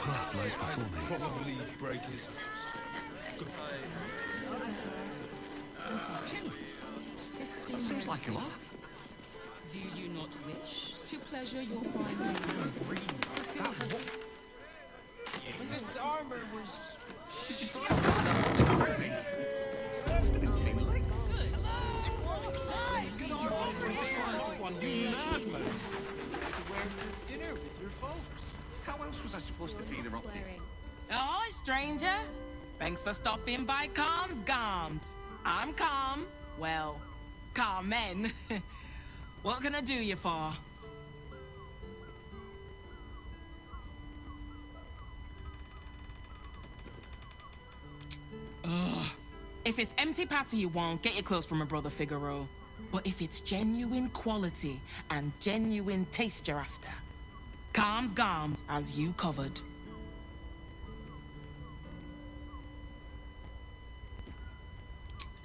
path lies before me. Probably break his... That seems like a lot. Do you not wish to pleasure your fine lady? This armor was... Did you see how far that was covering me? Must have been 10 legs. One madman to wear to dinner with your folks. How else was I supposed to be the rock? Ahoy, stranger! Thanks for stopping by Calm's Gams. I'm Calm. Well, Carmen. What can I do you for? Ugh. If it's empty patty you want, get your clothes from my brother Figaro. But if it's genuine quality and genuine taste you're after, Calm's Gams as you covered.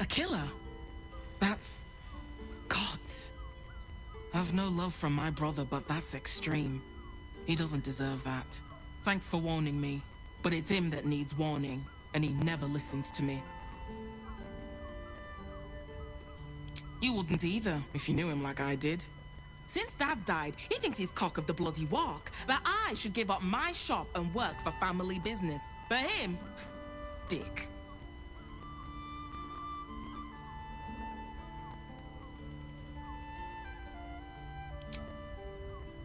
A killer? That's... gods. I've no love from my brother, but that's extreme. He doesn't deserve that. Thanks for warning me, but it's him that needs warning, and he never listens to me. You wouldn't either, if you knew him like I did. Since Dad died, he thinks he's cock of the bloody walk, that I should give up my shop and work for family business. For him, dick.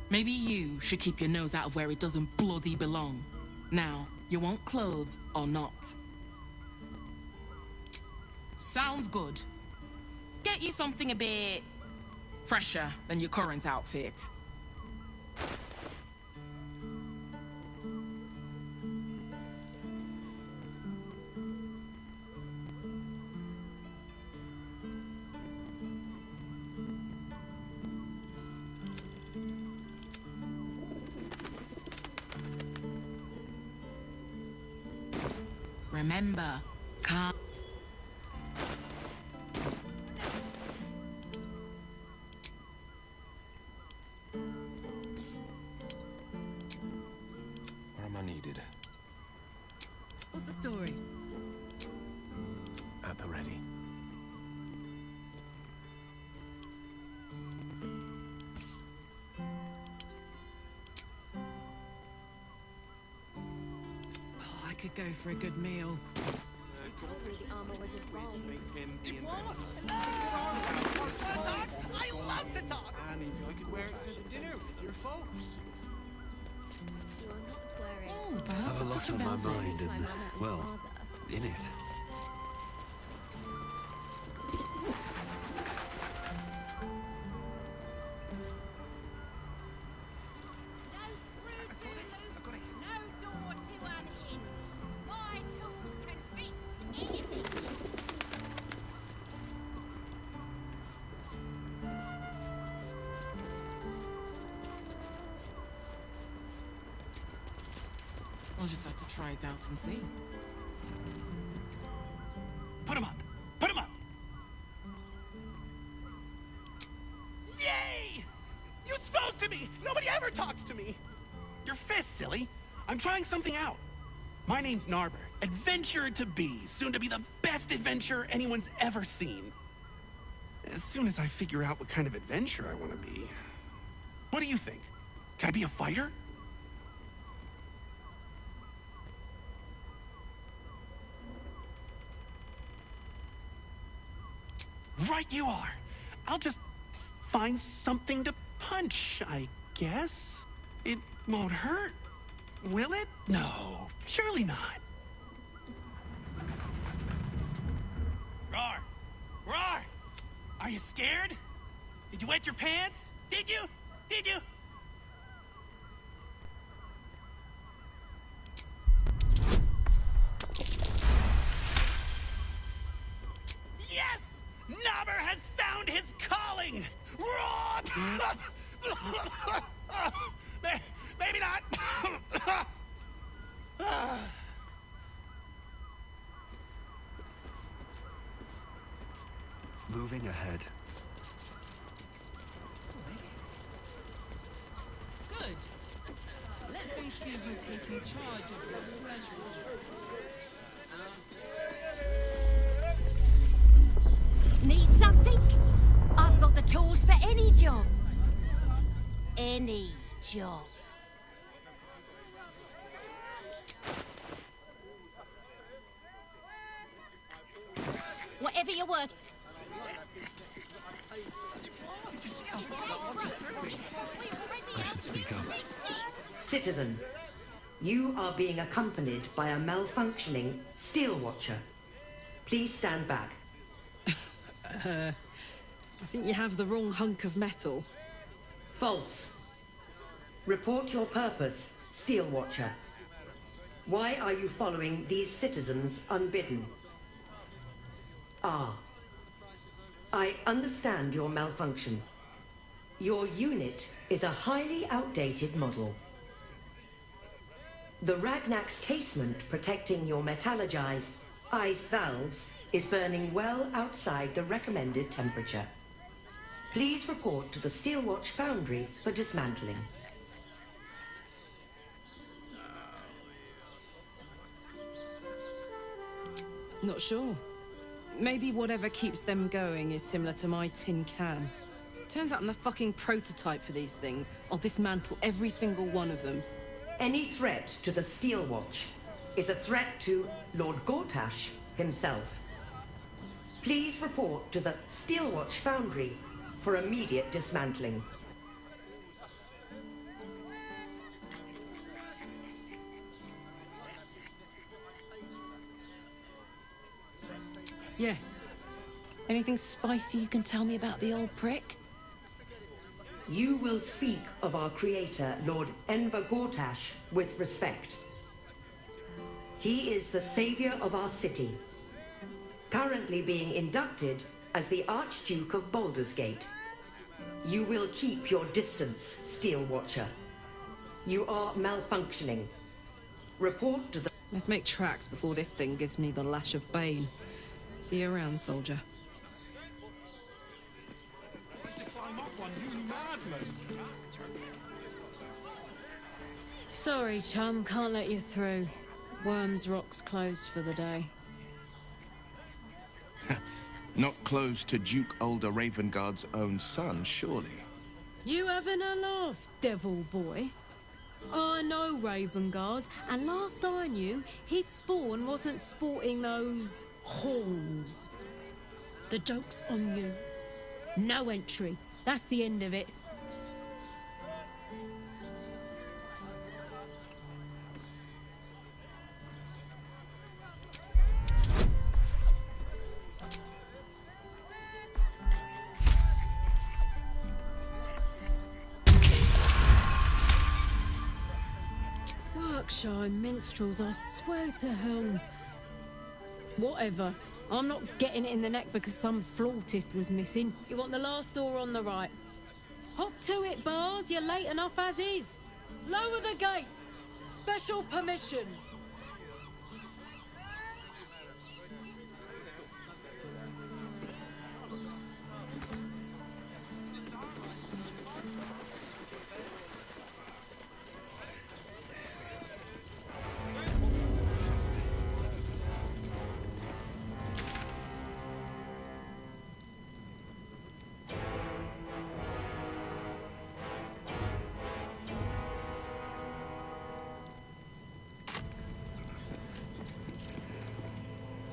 Maybe you should keep your nose out of where it doesn't bloody belong. Now, you want clothes or not? Sounds good. Get you something a bit fresher than your current outfit. Remember, calm. Where am I needed? What's the story? At the ready. I could go for a good meal. Told me the armor wasn't wrong. It was! I love to talk! And I could wear it to dinner with your folks. You're not wearing. Oh, I have perhaps a a lot touch on of my velvet. mind My and, mother and well, father. in it. No screw too loose, no door too unhinged. My tools can fix anything. I'll just have to try it out and see. Put him up! Put him up! Yay! You spoke to me! Nobody ever talks to me! Your fist, silly. I'm trying something out. My name's Narber, adventurer to be, soon to be the best adventurer anyone's ever seen. As soon as I figure out what kind of adventurer I want to be. What do you think? Can I be a fighter? Right you are. I'll just find something to punch, I guess. It won't hurt, will it? No, surely not. Roar! Roar! Are you scared? Did you wet your pants? Did you? Did you? Yes! Nobber has found his calling! Roar! Maybe not. Moving ahead. Good. Let them see you taking charge of your pleasures. Need something? I've got the tools for any job. Any job. Whatever you work. I should speak up. Citizen, you are being accompanied by a malfunctioning steel watcher. Please stand back. I think you have the wrong hunk of metal. False. Report your purpose, steel watcher. Why are you following these citizens unbidden? Ah. I understand your malfunction. Your unit is a highly outdated model. The Ragnak's casement protecting your metallurgized ice valves is burning well outside the recommended temperature. Please report to the Steelwatch Foundry for dismantling. Not sure. Maybe whatever keeps them going is similar to my tin can. Turns out I'm the fucking prototype for these things. I'll dismantle every single one of them. Any threat to the Steelwatch is a threat to Lord Gortash himself. Please report to the Steelwatch Foundry for immediate dismantling. Yeah. Anything spicy you can tell me about the old prick? You will speak of our creator, Lord Enver Gortash, with respect. He is the savior of our city, currently being inducted as the Archduke of Baldur's Gate. You will keep your distance, Steel Watcher. You are malfunctioning. Report to the... Let's make tracks before this thing gives me the lash of Bane. See you around, soldier. I'm not one, you madman! Sorry, chum, can't let you through. Worms Rock's closed for the day. Not close to Duke Ulder Ravengard's own son, surely. You having a laugh, devil boy? I know Ravengard, and last I knew, his spawn wasn't sporting those horns. The joke's on you. No entry. That's the end of it. Berkshire minstrels, I swear to hell. Whatever. I'm not getting it in the neck because some flautist was missing. You want the last door on the right. Hop to it, Bard. You're late enough as is. Lower the gates. Special permission.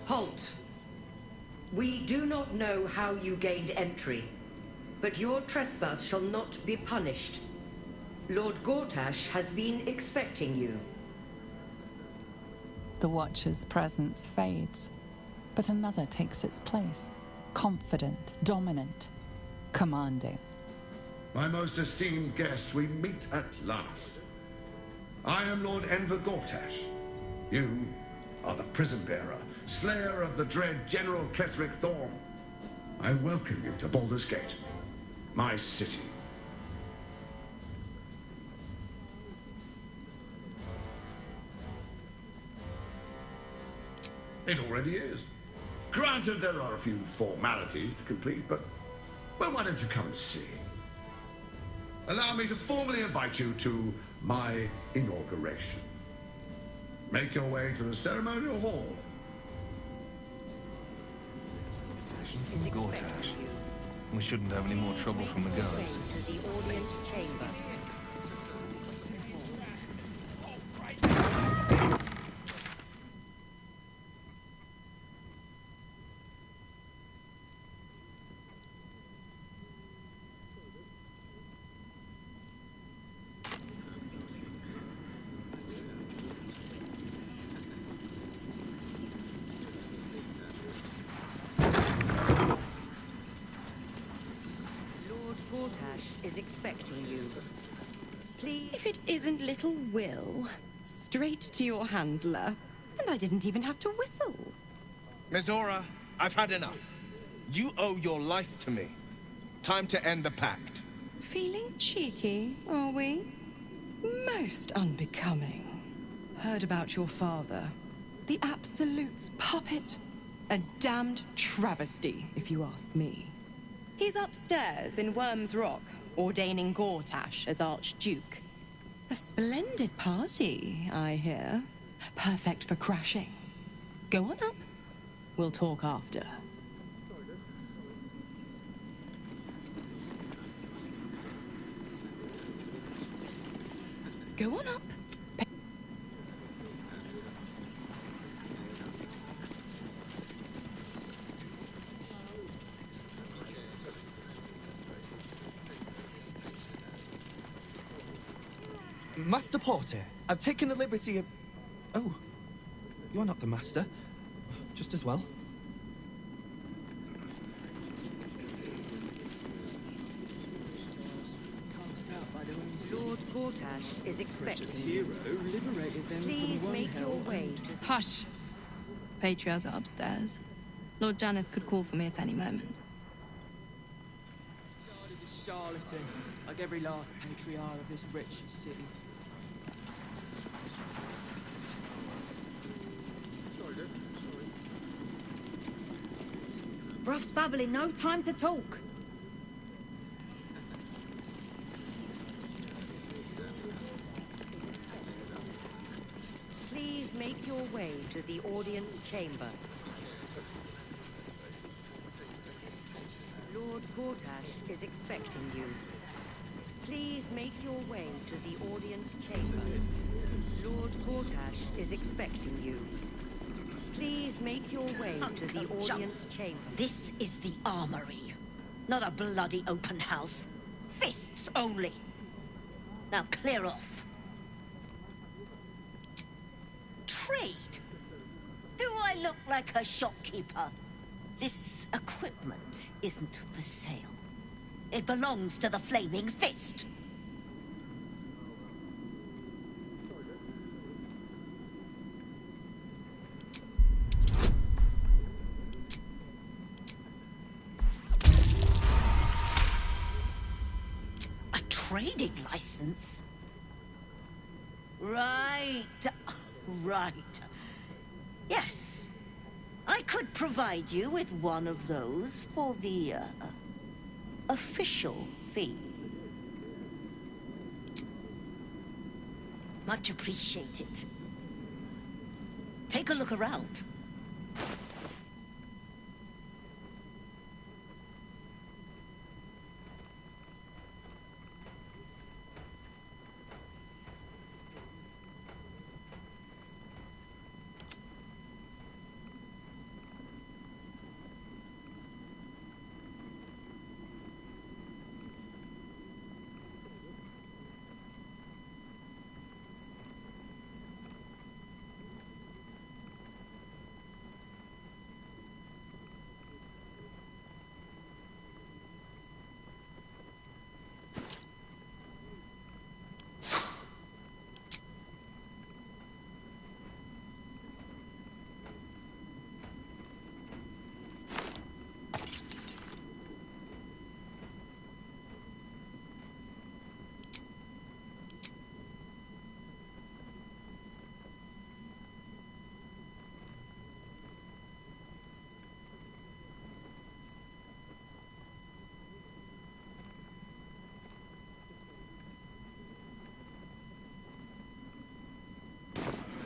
Halt! We do not know how you gained entry, but your trespass shall not be punished. Lord Gortash has been expecting you. The Watcher's presence fades, but another takes its place. Confident, dominant, commanding. My most esteemed guest, we meet at last. I am Lord Enver Gortash. You are the prison bearer, slayer of the dread General Ketheric Thorm. I welcome you to Baldur's Gate, my city. It already is. Granted, there are a few formalities to complete, but, well, why don't you come and see? Allow me to formally invite you to my inauguration. Make your way to the ceremonial hall. Is Gortash. expecting you. We shouldn't have any more trouble from the Make your way guards. to the audience chamber. Lord Gortash is expecting you. Please. If it isn't little Will, straight to your handler. And I didn't even have to whistle. Mizora, I've had enough. You owe your life to me. Time to end the pact. Feeling cheeky, are we? Most unbecoming. Heard about your father. The Absolute's puppet. A damned travesty, if you ask me. He's upstairs in Worm's Rock, ordaining Gortash as Archduke. A splendid party, I hear. Perfect for crashing. Go on up. We'll talk after. Go on up. Master Porter, I've taken the liberty of... Oh, you're not the master. Just as well. Lord Gortash is expecting Hero you. liberated them Please from one make your hell way and- to... Hush. Patriarchs are upstairs. Lord Janeth could call for me at any moment. God is a charlatan, like every last patriarch of this wretched city. Bruff's babbling, no time to talk. Please make your way to the audience chamber. Lord Gortash is expecting you. Please make your way to the audience chamber. Lord Gortash is expecting you. Please make your way to the audience chamber. This is the armory, not a bloody open house. Fists only. Now clear off. Trade? Do I look like a shopkeeper? This equipment isn't for sale. It belongs to the Flaming Fist. A trading license? Right. Right. Yes. I could provide you with one of those for the, official fee. Much appreciated. Take a look around.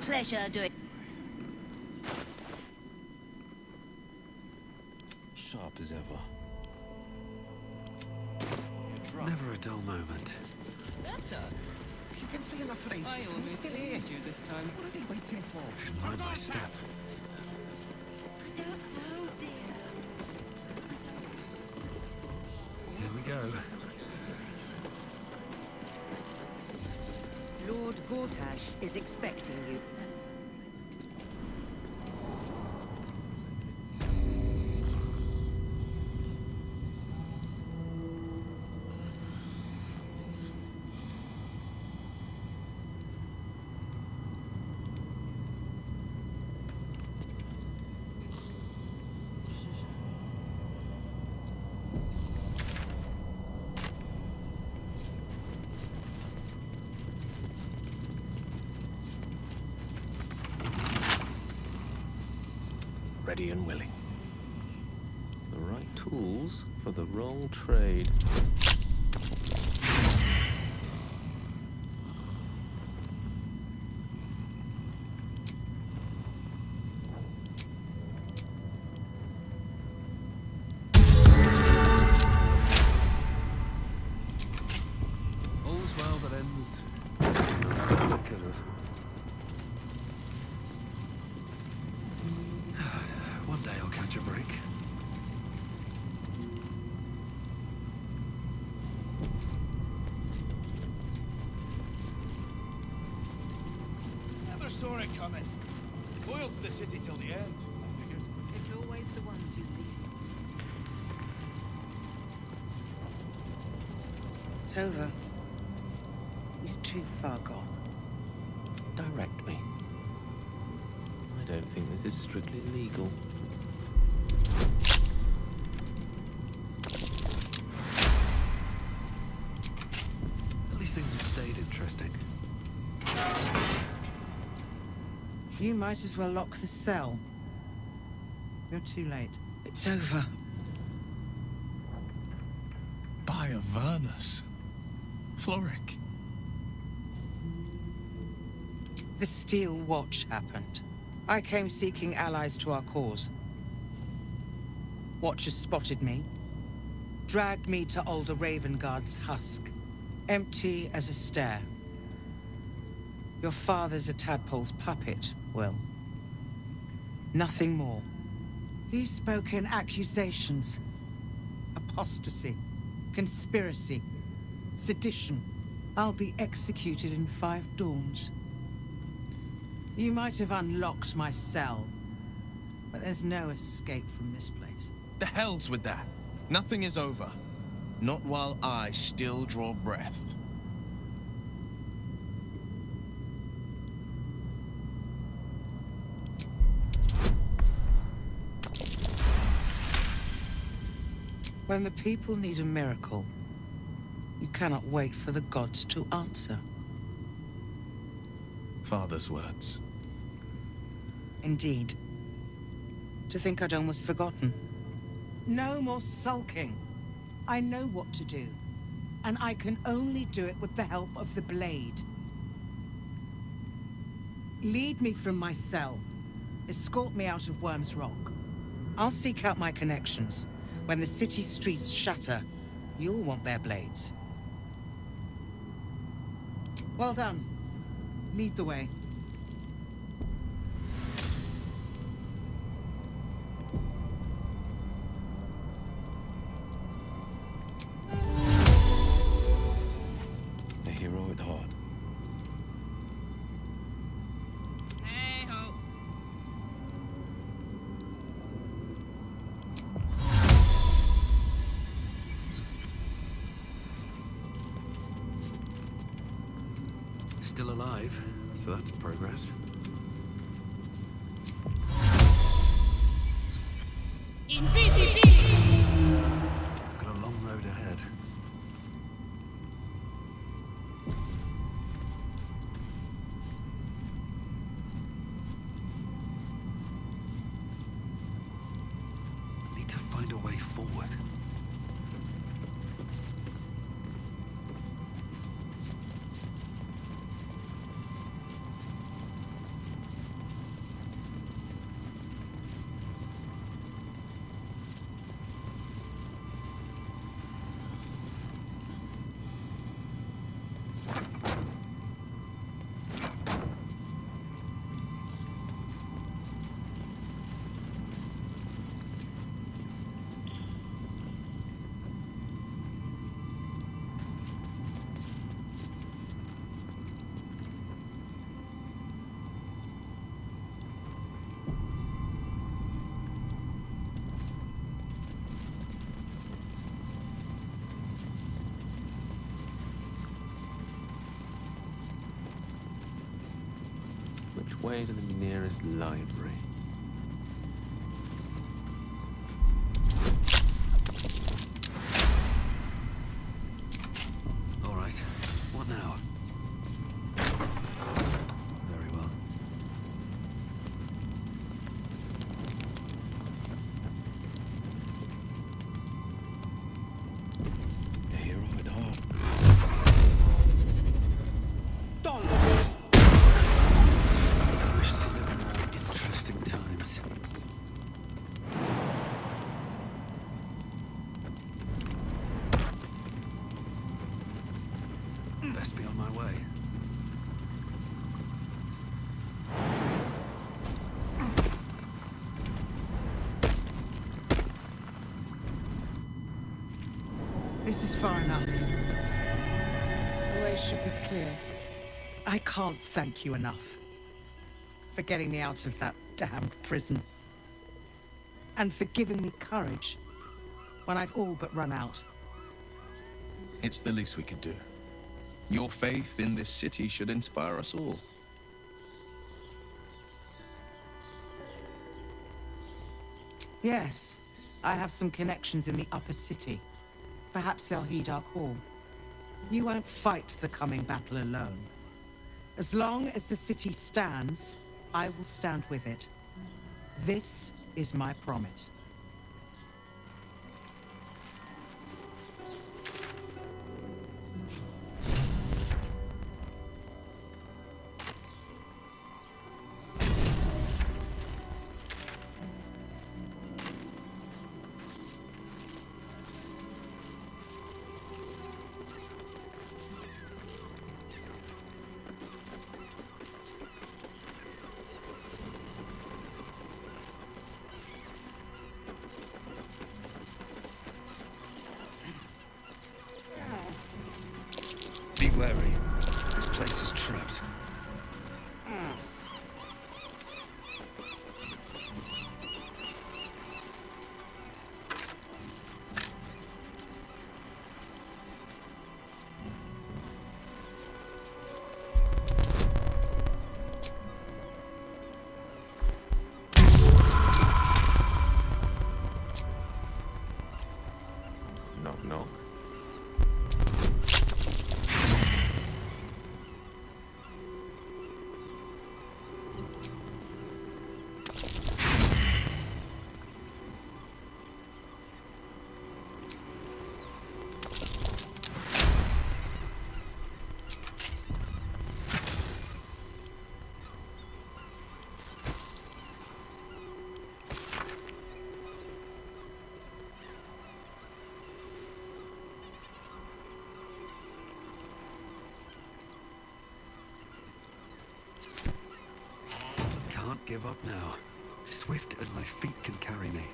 pleasure doing... Sharp as ever. Never a dull moment. Better. You can see enough ages. I always still here. you this time. What are they waiting for? Should mind my step. I don't know, dear. Here we go. Lord Gortash is expecting you. Ready and willing. The right tools for the wrong trade. All's well that ends as it could have. One day I'll catch a break. Never saw it coming. Loyal to the city till the end, I figured. It's always the ones you leave. It's over. He's too far gone. Direct me. I don't think this is strictly legal. At least things have stayed interesting. You might as well lock the cell. You're too late. It's over. By Avernus. Floric. The Steel Watch happened. I came seeking allies to our cause. Watchers spotted me, dragged me to Alder Ravengard's husk, empty as a stare. Your father's a tadpole's puppet, Will. Nothing more. He's spoken accusations. Apostasy, conspiracy, sedition. I'll be executed in 5 dawns. You might have unlocked my cell, but there's no escape from this place. The hell's with that. Nothing is over. Not while I still draw breath. When the people need a miracle, you cannot wait for the gods to answer. Father's words. Indeed. To think I'd almost forgotten. No more sulking. I know what to do. And I can only do it with the help of the blade. Lead me from my cell. Escort me out of Worm's Rock. I'll seek out my connections. When the city streets shatter, you'll want their blades. Well done. Lead the way. A hero at heart. Hey-ho. Still alive, so that's progress. Invisibility! We've got a long road ahead. I need to find a way forward. Which way to the nearest library? All right. What now? Very well. Here I are. I wish to live in more interesting times. Best be on my way. This is far enough. The way should be clear. I can't thank you enough for getting me out of that damned prison. And for giving me courage when I'd all but run out. It's the least we could do. Your faith in this city should inspire us all. Yes, I have some connections in the upper city. Perhaps they'll heed our call. You won't fight the coming battle alone. As long as the city stands, I will stand with it. This is my promise. Be wary. This place is trapped. Knock, knock. Can't give up now. Swift as my feet can carry me.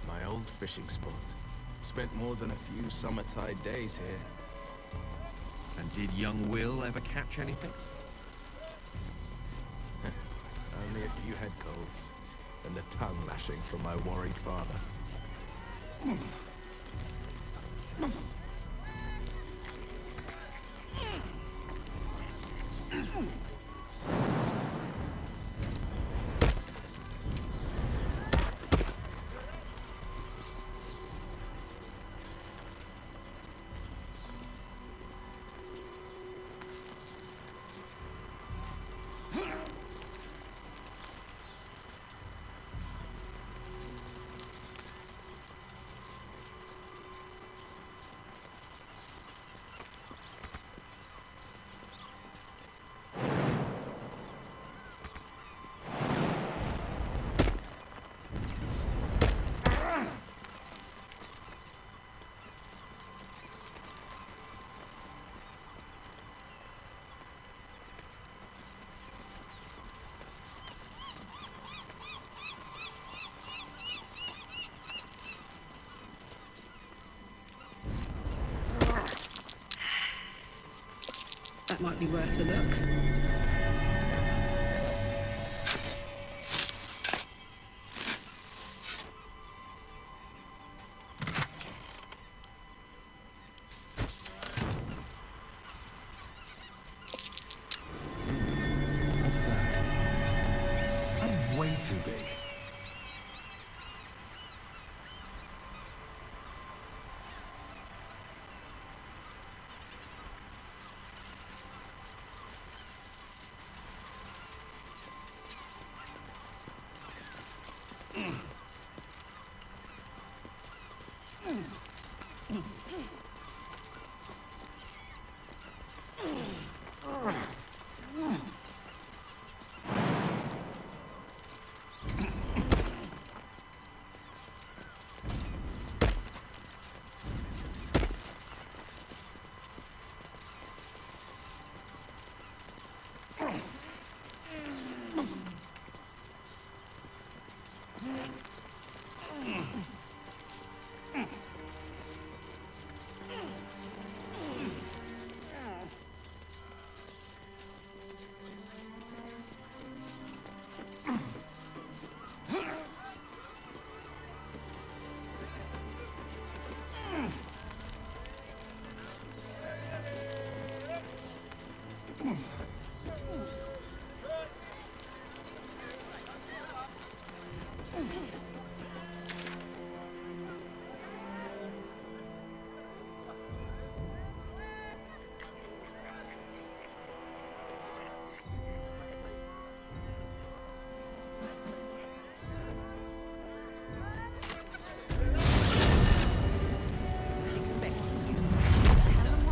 My old fishing spot. Spent more than a few summertide days here. And did young Will ever catch anything? Only a few head colds, and the tongue lashing from my worried father. That might be worth a look. What's that? I'm way too big.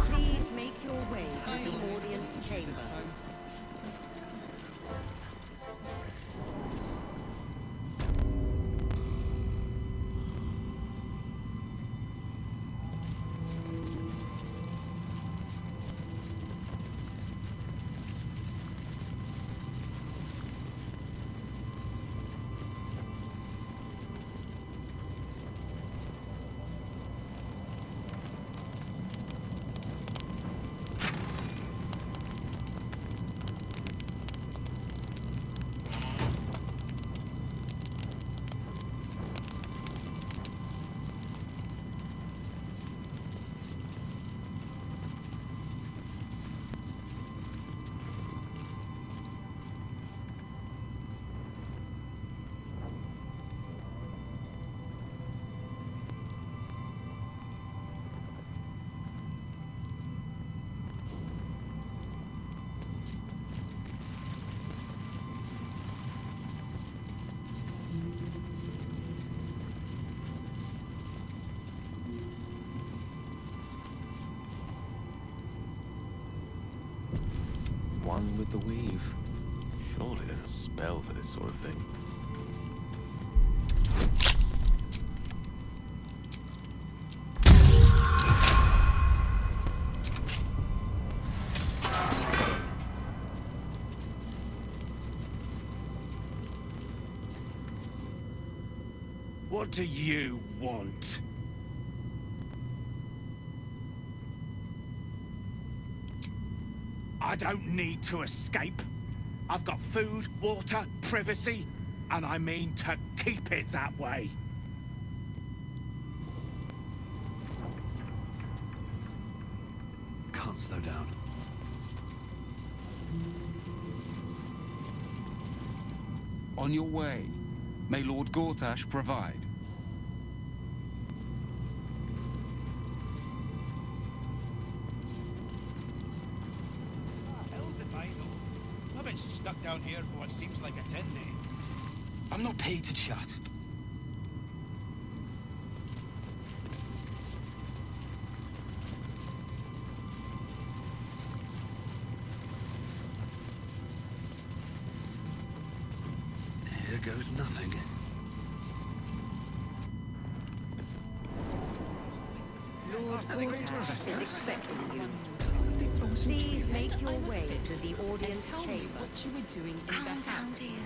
Please make your way to the audience chamber. One with the weave. Surely there's a spell for this sort of thing. What do you want? I don't need to escape. I've got food, water, privacy, and I mean to keep it that way. Can't slow down. On your way. May Lord Gortash provide. I've been stuck down here for what seems like a 10-day. I'm not paid to chat. Here goes nothing. Lord Gortash is expecting you. Please make your way to the audience chamber. What you were doing in Calm the down, house. dear.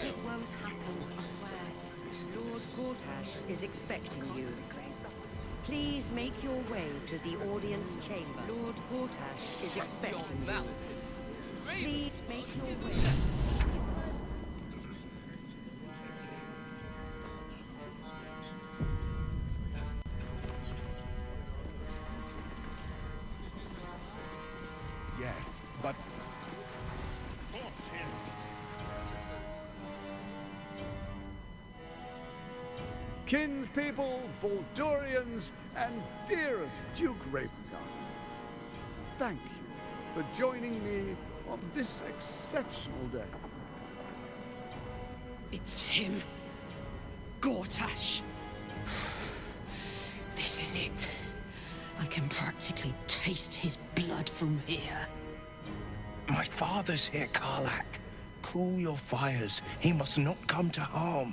It won't happen, I swear. Lord Gortash is expecting you. Please make your way to the audience chamber. Lord Gortash is expecting you. Please make your way. Yes, but... Kinspeople, Baldurians, and dearest Duke Ravengard, thank you for joining me on this exceptional day. It's him. Gortash. This is it. I can practically taste his blood from here. My father's here, Karlach. Cool your fires. He must not come to harm.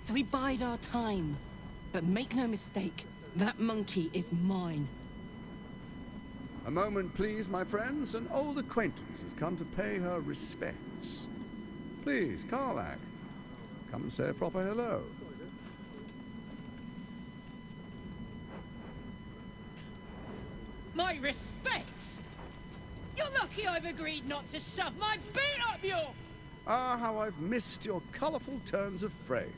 So we bide our time. But make no mistake, that monkey is mine. A moment, please, my friends. An old acquaintance has come to pay her respects. Please, Karlach, come and say a proper hello. My respects! You're lucky I've agreed not to shove my beat up your... Ah, how I've missed your colourful turns of phrase.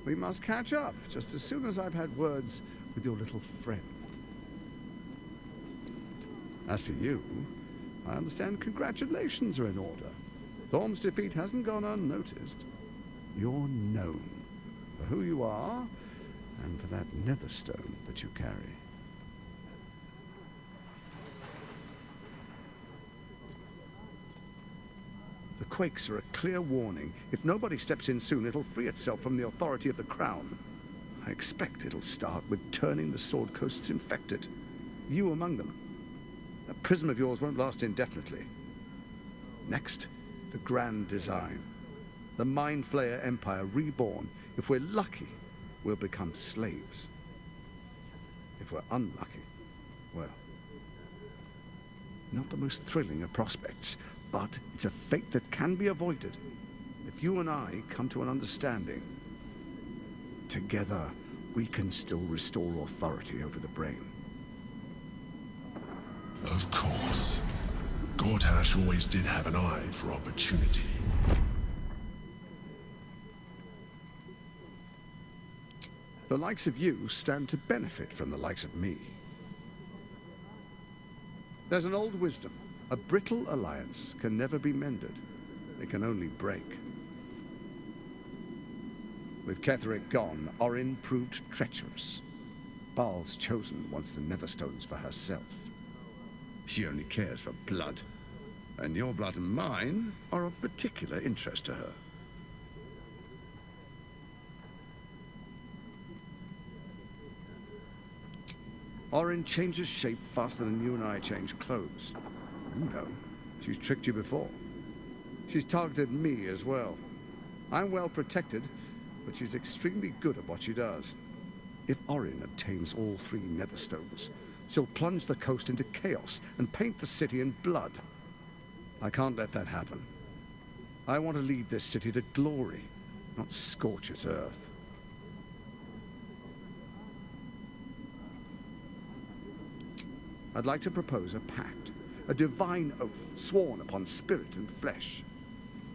We must catch up just as soon as I've had words with your little friend. As for you, I understand congratulations are in order. Thorm's defeat hasn't gone unnoticed. You're known for who you are and for that netherstone that you carry. The quakes are a clear warning. If nobody steps in soon, it'll free itself from the authority of the Crown. I expect it'll start with turning the Sword Coasts infected. You among them. That prism of yours won't last indefinitely. Next, the grand design. The Mind Flayer Empire reborn. If we're lucky, we'll become slaves. If we're unlucky, well, not the most thrilling of prospects, but it's a fate that can be avoided if you and I come to an understanding. Together, we can still restore authority over the brain. Of course. Gortash always did have an eye for opportunity. The likes of you stand to benefit from the likes of me. There's an old wisdom. A brittle alliance can never be mended. It can only break. With Ketheric gone, Orin proved treacherous. Baal's chosen wants the Netherstones for herself. She only cares for blood. And your blood and mine are of particular interest to her. Orin changes shape faster than you and I change clothes. You know, she's tricked you before. She's targeted me as well. I'm well protected, but she's extremely good at what she does. If Orin obtains all 3 Netherstones, she'll plunge the coast into chaos and paint the city in blood. I can't let that happen. I want to lead this city to glory, not scorch its earth. I'd like to propose a pact, a divine oath sworn upon spirit and flesh.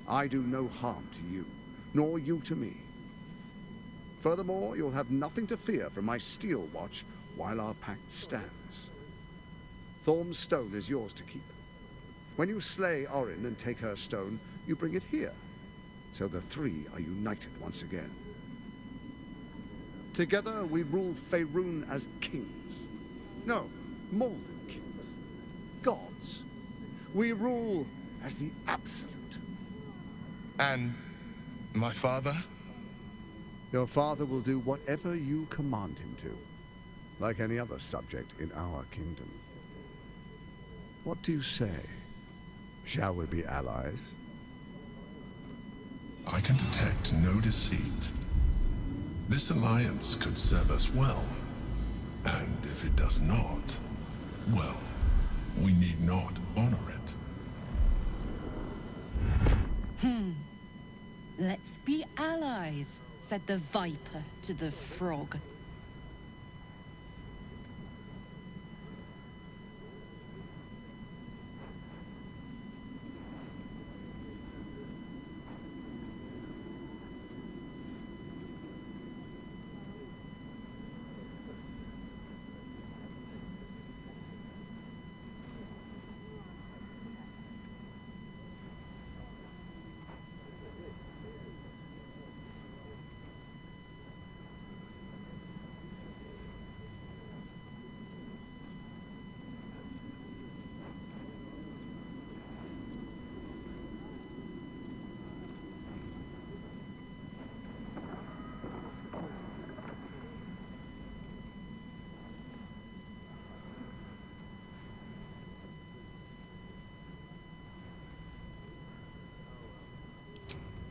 I do no harm to you, nor you to me. Furthermore, you'll have nothing to fear from my steel watch while our pact stands. Thorm's stone is yours to keep. When you slay Orin and take her stone, you bring it here, so the 3 are united once again. Together we rule Faerun as kings. No, more than kings. Gods. We rule as the absolute. And my father? Your father will do whatever you command him to, like any other subject in our kingdom. What do you say? Shall we be allies? I can detect no deceit. This alliance could serve us well. And if it does not, well, we need not honor it. Let's be allies, said the viper to the frog.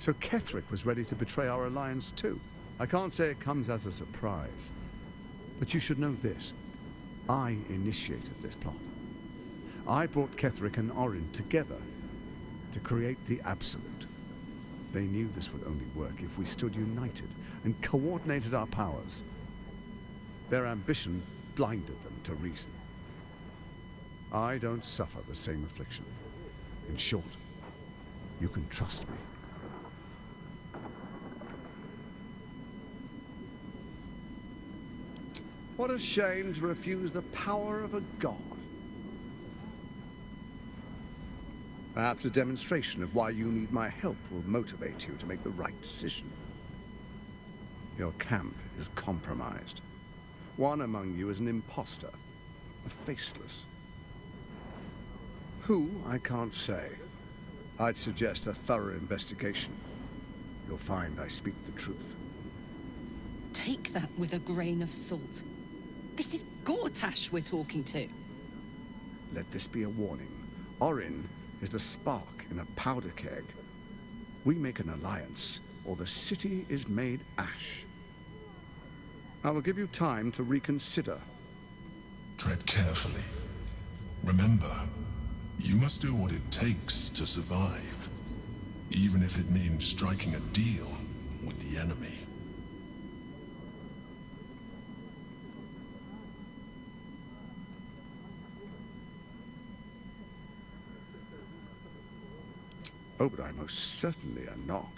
So Ketheric was ready to betray our alliance too. I can't say it comes as a surprise. But you should know this. I initiated this plot. I brought Ketheric and Orin together to create the Absolute. They knew this would only work if we stood united and coordinated our powers. Their ambition blinded them to reason. I don't suffer the same affliction. In short, you can trust me. What a shame to refuse the power of a god. Perhaps a demonstration of why you need my help will motivate you to make the right decision. Your camp is compromised. One among you is an imposter, a faceless. Who, I can't say. I'd suggest a thorough investigation. You'll find I speak the truth. Take that with a grain of salt. This is Gortash we're talking to. Let this be a warning. Orin is the spark in a powder keg. We make an alliance, or the city is made ash. I will give you time to reconsider. Tread carefully. Remember, you must do what it takes to survive, even if it means striking a deal with the enemy. Oh, but I most certainly am not.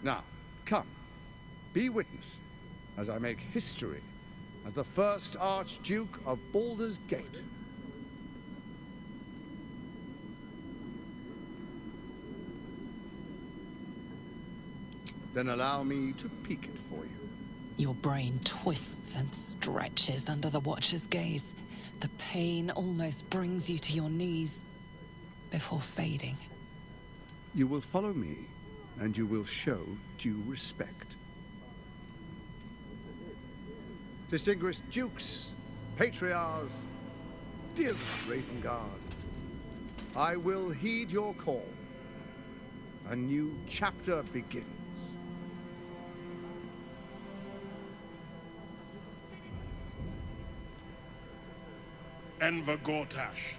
Now, come, be witness as I make history as the first Archduke of Baldur's Gate. Then allow me to peek it for you. Your brain twists and stretches under the Watcher's gaze. The pain almost brings you to your knees before fading. You will follow me, and you will show due respect. Distinguished dukes, patriarchs, dearest Ravengard, I will heed your call. A new chapter begins. Enver Gortash,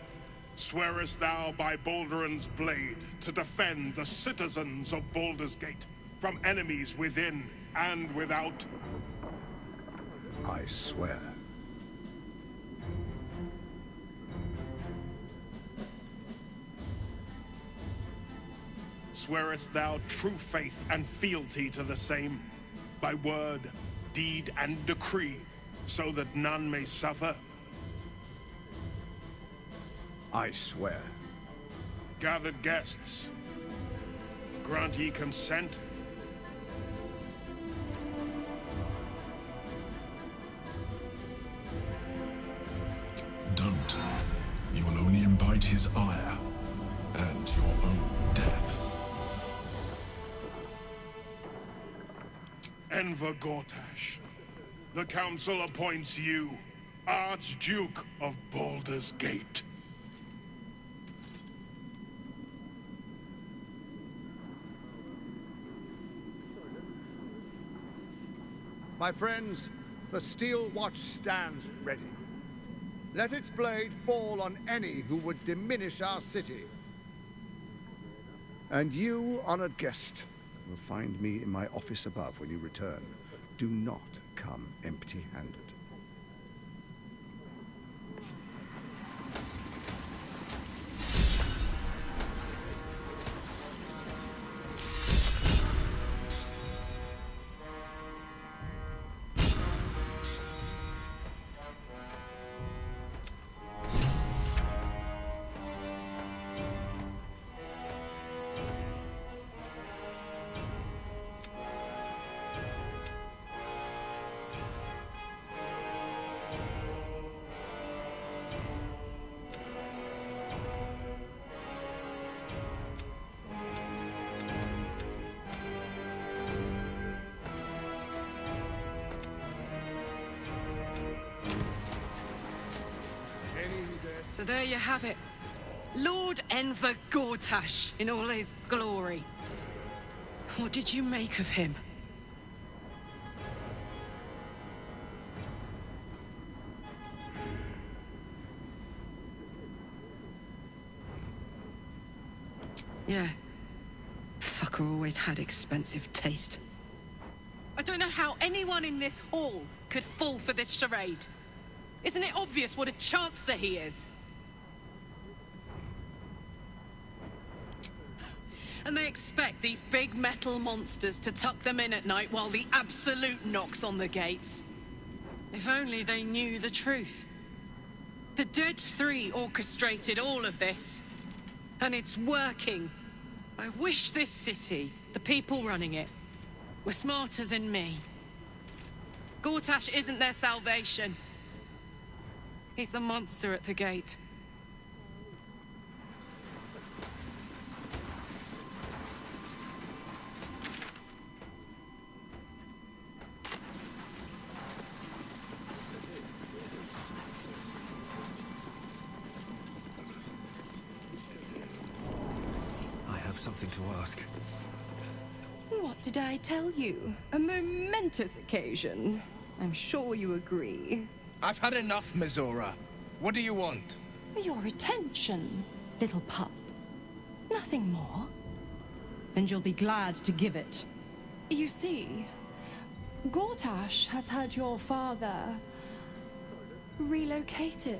swearest thou by Balduran's blade to defend the citizens of Baldur's Gate from enemies within and without? I swear. Swearest thou true faith and fealty to the same, by word, deed, and decree, so that none may suffer? I swear. Gathered guests, grant ye consent? Don't. You will only invite his ire and your own death. Enver Gortash, the Council appoints you Archduke of Baldur's Gate. My friends, the Steel Watch stands ready. Let its blade fall on any who would diminish our city. And you, honored guest, will find me in my office above when you return. Do not come empty-handed. So there you have it. Lord Enver Gortash in all his glory. What did you make of him? Yeah. Fucker always had expensive taste. I don't know how anyone in this hall could fall for this charade. Isn't it obvious what a chancer he is? And they expect these big metal monsters to tuck them in at night while the Absolute knocks on the gates. If only they knew the truth. The Dead Three orchestrated all of this. And it's working. I wish this city, the people running it, were smarter than me. Gortash isn't their salvation. He's the monster at the gate. Something to ask. What did I tell you? A momentous occasion. I'm sure you agree. I've had enough, Mizora. What do you want? Your attention, little pup. Nothing more. And you'll be glad to give it. You see, Gortash has had your father relocated.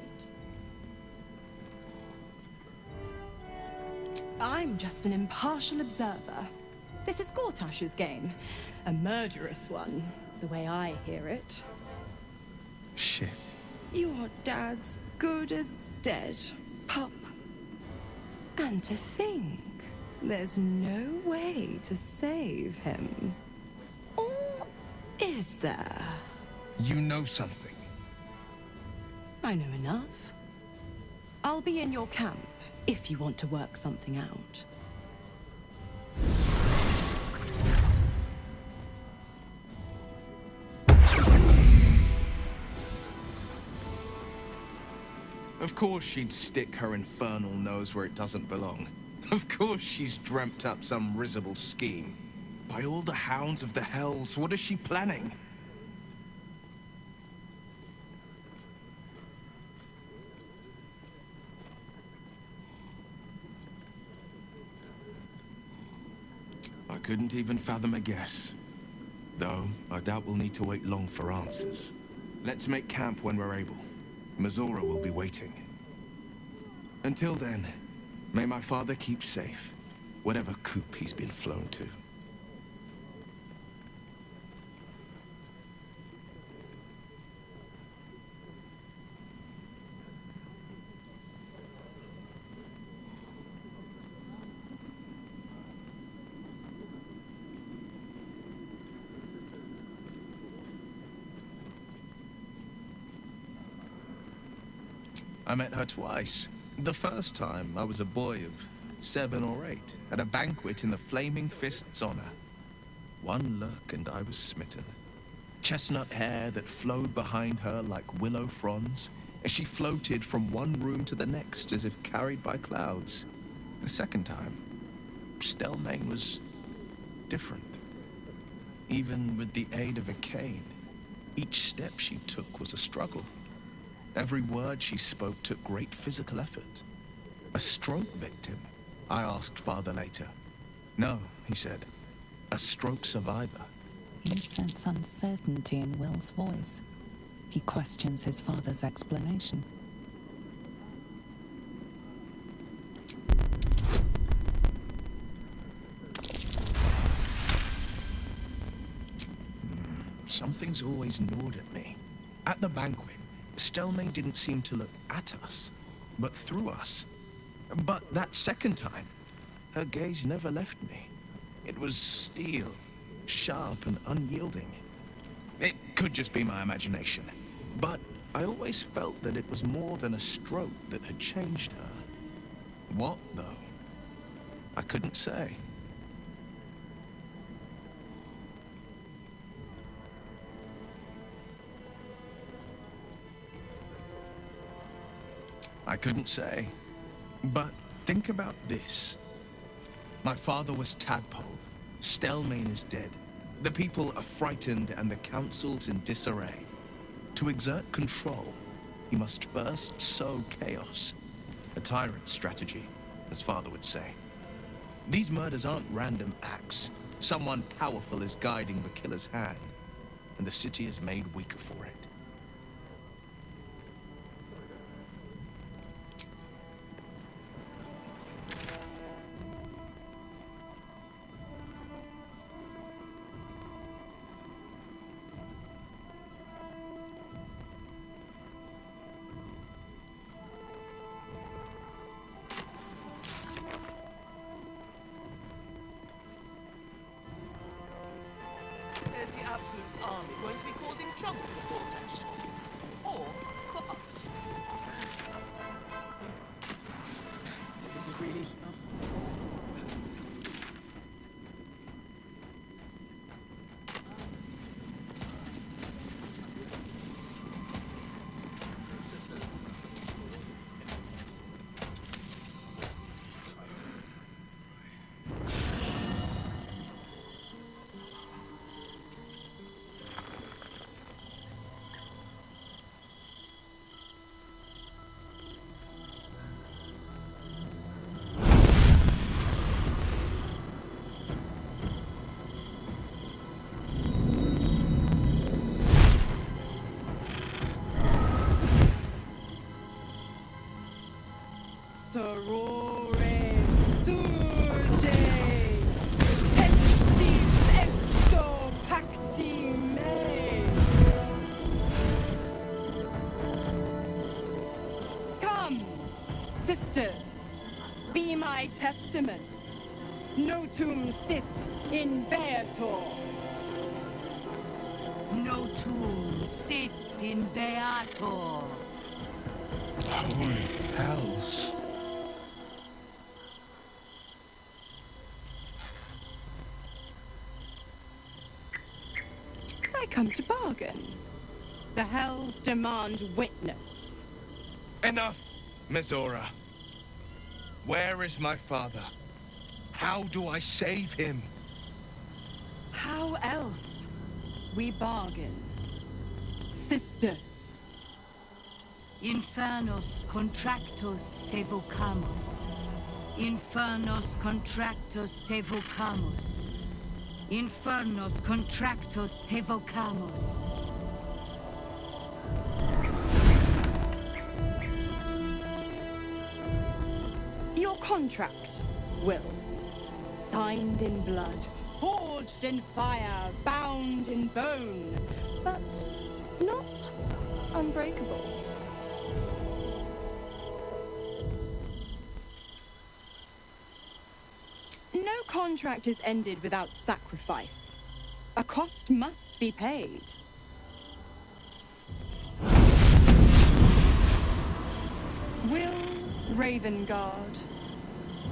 I'm just an impartial observer. This is Gortash's game. A murderous one, the way I hear it. Shit. Your dad's good as dead, pup. And to think, there's no way to save him. Or is there? You know something. I know enough. I'll be in your camp if you want to work something out. Of course she'd stick her infernal nose where it doesn't belong. Of course she's dreamt up some risible scheme. By all the hounds of the hells, what is she planning? I couldn't even fathom a guess. Though, I doubt we'll need to wait long for answers. Let's make camp when we're able. Mizora will be waiting. Until then, may my father keep safe, whatever coop he's been flown to. I met her twice. The first time, I was a boy of 7 or 8, at a banquet in the Flaming Fist's honor. One look and I was smitten. Chestnut hair that flowed behind her like willow fronds, as she floated from one room to the next as if carried by clouds. The second time, Stelmane was different. Even with the aid of a cane, Each step she took was a struggle. Every word she spoke took great physical effort. A stroke victim? I asked Father later. No, he said. A stroke survivor. You sense uncertainty in Will's voice. He questions his father's explanation. Something's always gnawed at me. At the banquet, Stelmane didn't seem to look at us, but through us. But that second time, her gaze never left me. It was steel, sharp and unyielding. It could just be my imagination, but I always felt that it was more than a stroke that had changed her. What, though? I couldn't say. I couldn't say. But think about this. My father was Tadpole. Stelmane is dead. The people are frightened and the council's in disarray. To exert control, he must first sow chaos. A tyrant's strategy, as father would say. These murders aren't random acts. Someone powerful is guiding the killer's hand, and the city is made weaker for it. Says the Absolute's army won't be causing trouble for Gortash. Or for us. Is it really? Sorore surge, testis esto pacti me. Come, sisters, be my testament. Notum sit in beator. Notum sit in beator. Holy hells. I come to bargain. The hells demand witness. Enough, Mizora. Where is my father? How do I save him? How else? We bargain. Sisters. Infernos contractos te vocamus. Infernos contractos te vocamus. Infernos contractos te vocamus. Your contract, Will. Signed in blood, forged in fire, bound in bone, but not unbreakable. No contract is ended without sacrifice. A cost must be paid. Will Ravengard,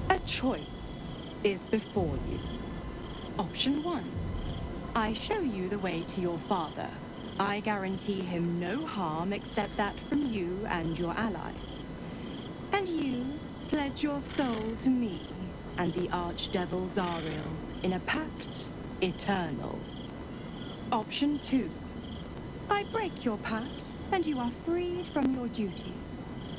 a choice is before you. Option 1. I show you the way to your father. I guarantee him no harm except that from you and your allies. And you pledge your soul to me and the Archdevil Zariel in a pact eternal. Option 2. I break your pact, and you are freed from your duty.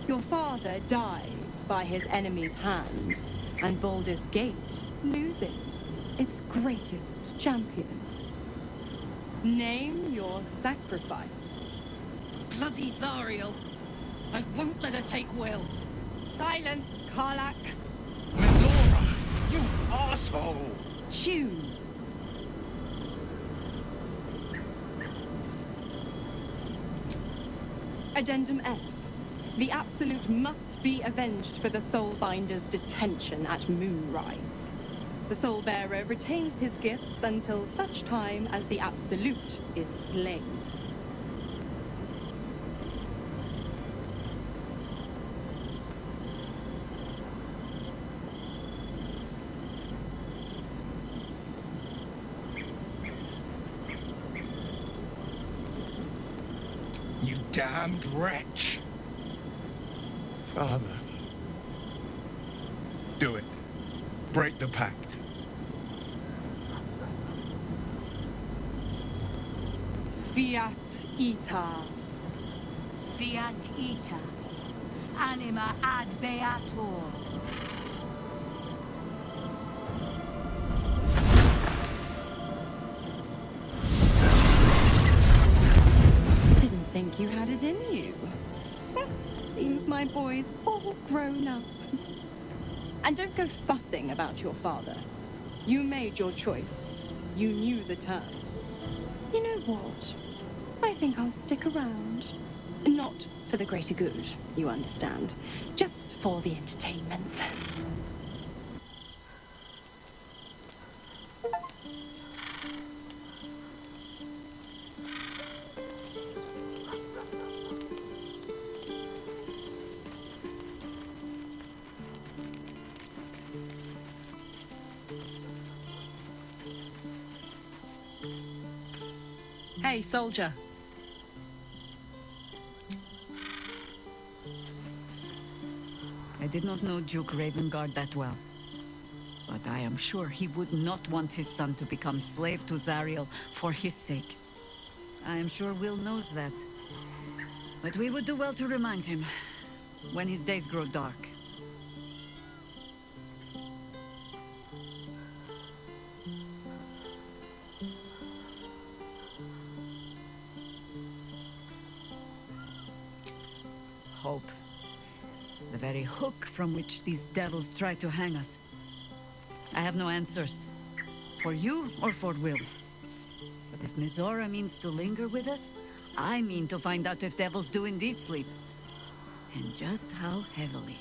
Your father dies by his enemy's hand, and Baldur's Gate loses its greatest champion. Name your sacrifice. Bloody Zariel. I won't let her take Will. Silence, Karlak. Mizora, you asshole! Choose. Addendum F. The Absolute must be avenged for the Soulbinder's detention at Moonrise. The Soulbearer retains his gifts until such time as the Absolute is slain. You damned wretch! Father. Do it. Break the pact. Fiat Ita. Fiat ita. Anima ad beator. Didn't think you had it in you. Seems my boy's all grown up. And don't go fussing about your father. You made your choice. You knew the terms. You know what? I think I'll stick around. Not for the greater good, you understand. Just for the entertainment. Hey, soldier. I did not know Duke Ravengard that well. But I am sure he would not want his son to become slave to Zariel for his sake. I am sure Will knows that. But we would do well to remind him when his days grow dark. Hope. The very hook from which these devils try to hang us. I have no answers. For you or for Will. But if Mizora means to linger with us, I mean to find out if devils do indeed sleep. And just how heavily.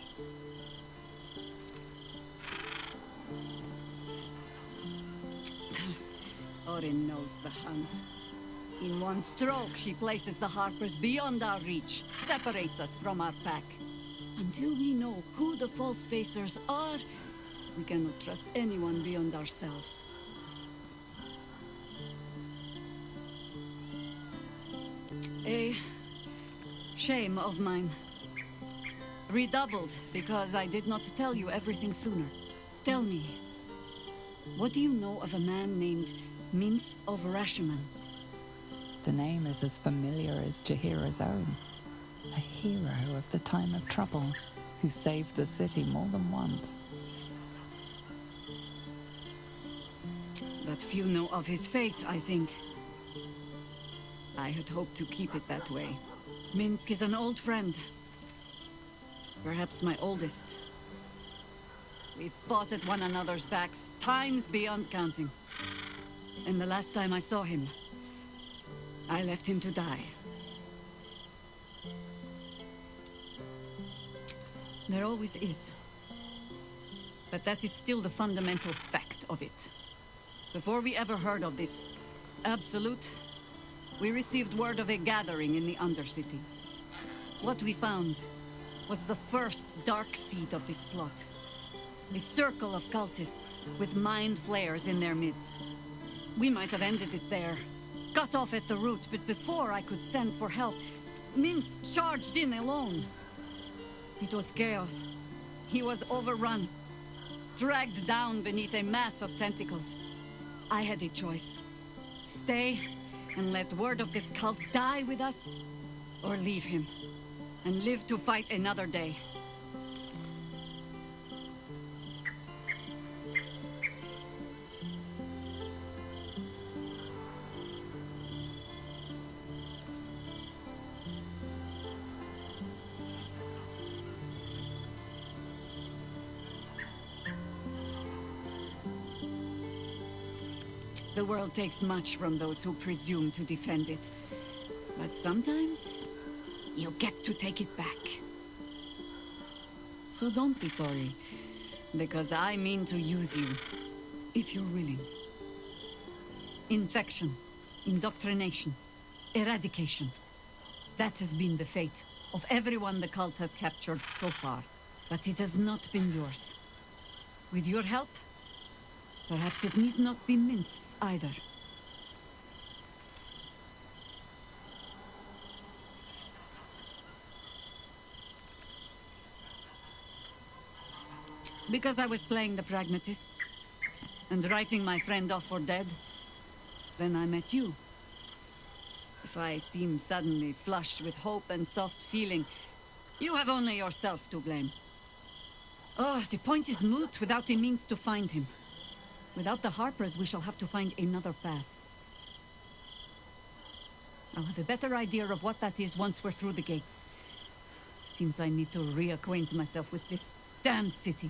Orin knows the hunt. In one stroke, she places the Harpers beyond our reach, separates us from our pack. Until we know who the false facers are, we cannot trust anyone beyond ourselves. A shame of mine. Redoubled because I did not tell you everything sooner. Tell me, what do you know of a man named Mince of Rashomon? The name is as familiar as Jahira's own. A hero of the time of troubles, who saved the city more than once. But few know of his fate, I think. I had hoped to keep it that way. Minsk is an old friend. Perhaps my oldest. We fought at one another's backs, times beyond counting. And the last time I saw him, I left him to die. There always is. But that is still the fundamental fact of it. Before we ever heard of this Absolute, we received word of a gathering in the Undercity. What we found was the first dark seed of this plot. A circle of cultists with mind flayers in their midst. We might have ended it there, cut off at the root, but before I could send for help, Mince charged in alone. It was chaos. He was overrun, dragged down beneath a mass of tentacles. I had a choice. Stay and let word of this cult die with us, or leave him and live to fight another day. The world takes much from those who presume to defend it. But sometimes, you get to take it back. So don't be sorry, because I mean to use you, if you're willing. Infection, indoctrination, eradication. That has been the fate of everyone the cult has captured so far. But it has not been yours. With your help, perhaps it need not be minced either. Because I was playing the pragmatist, and writing my friend off for dead, then I met you. If I seem suddenly flushed with hope and soft feeling, you have only yourself to blame. Oh, the point is moot without a means to find him. Without the Harpers, we shall have to find another path. I'll have a better idea of what that is once we're through the gates. Seems I need to reacquaint myself with this damned city.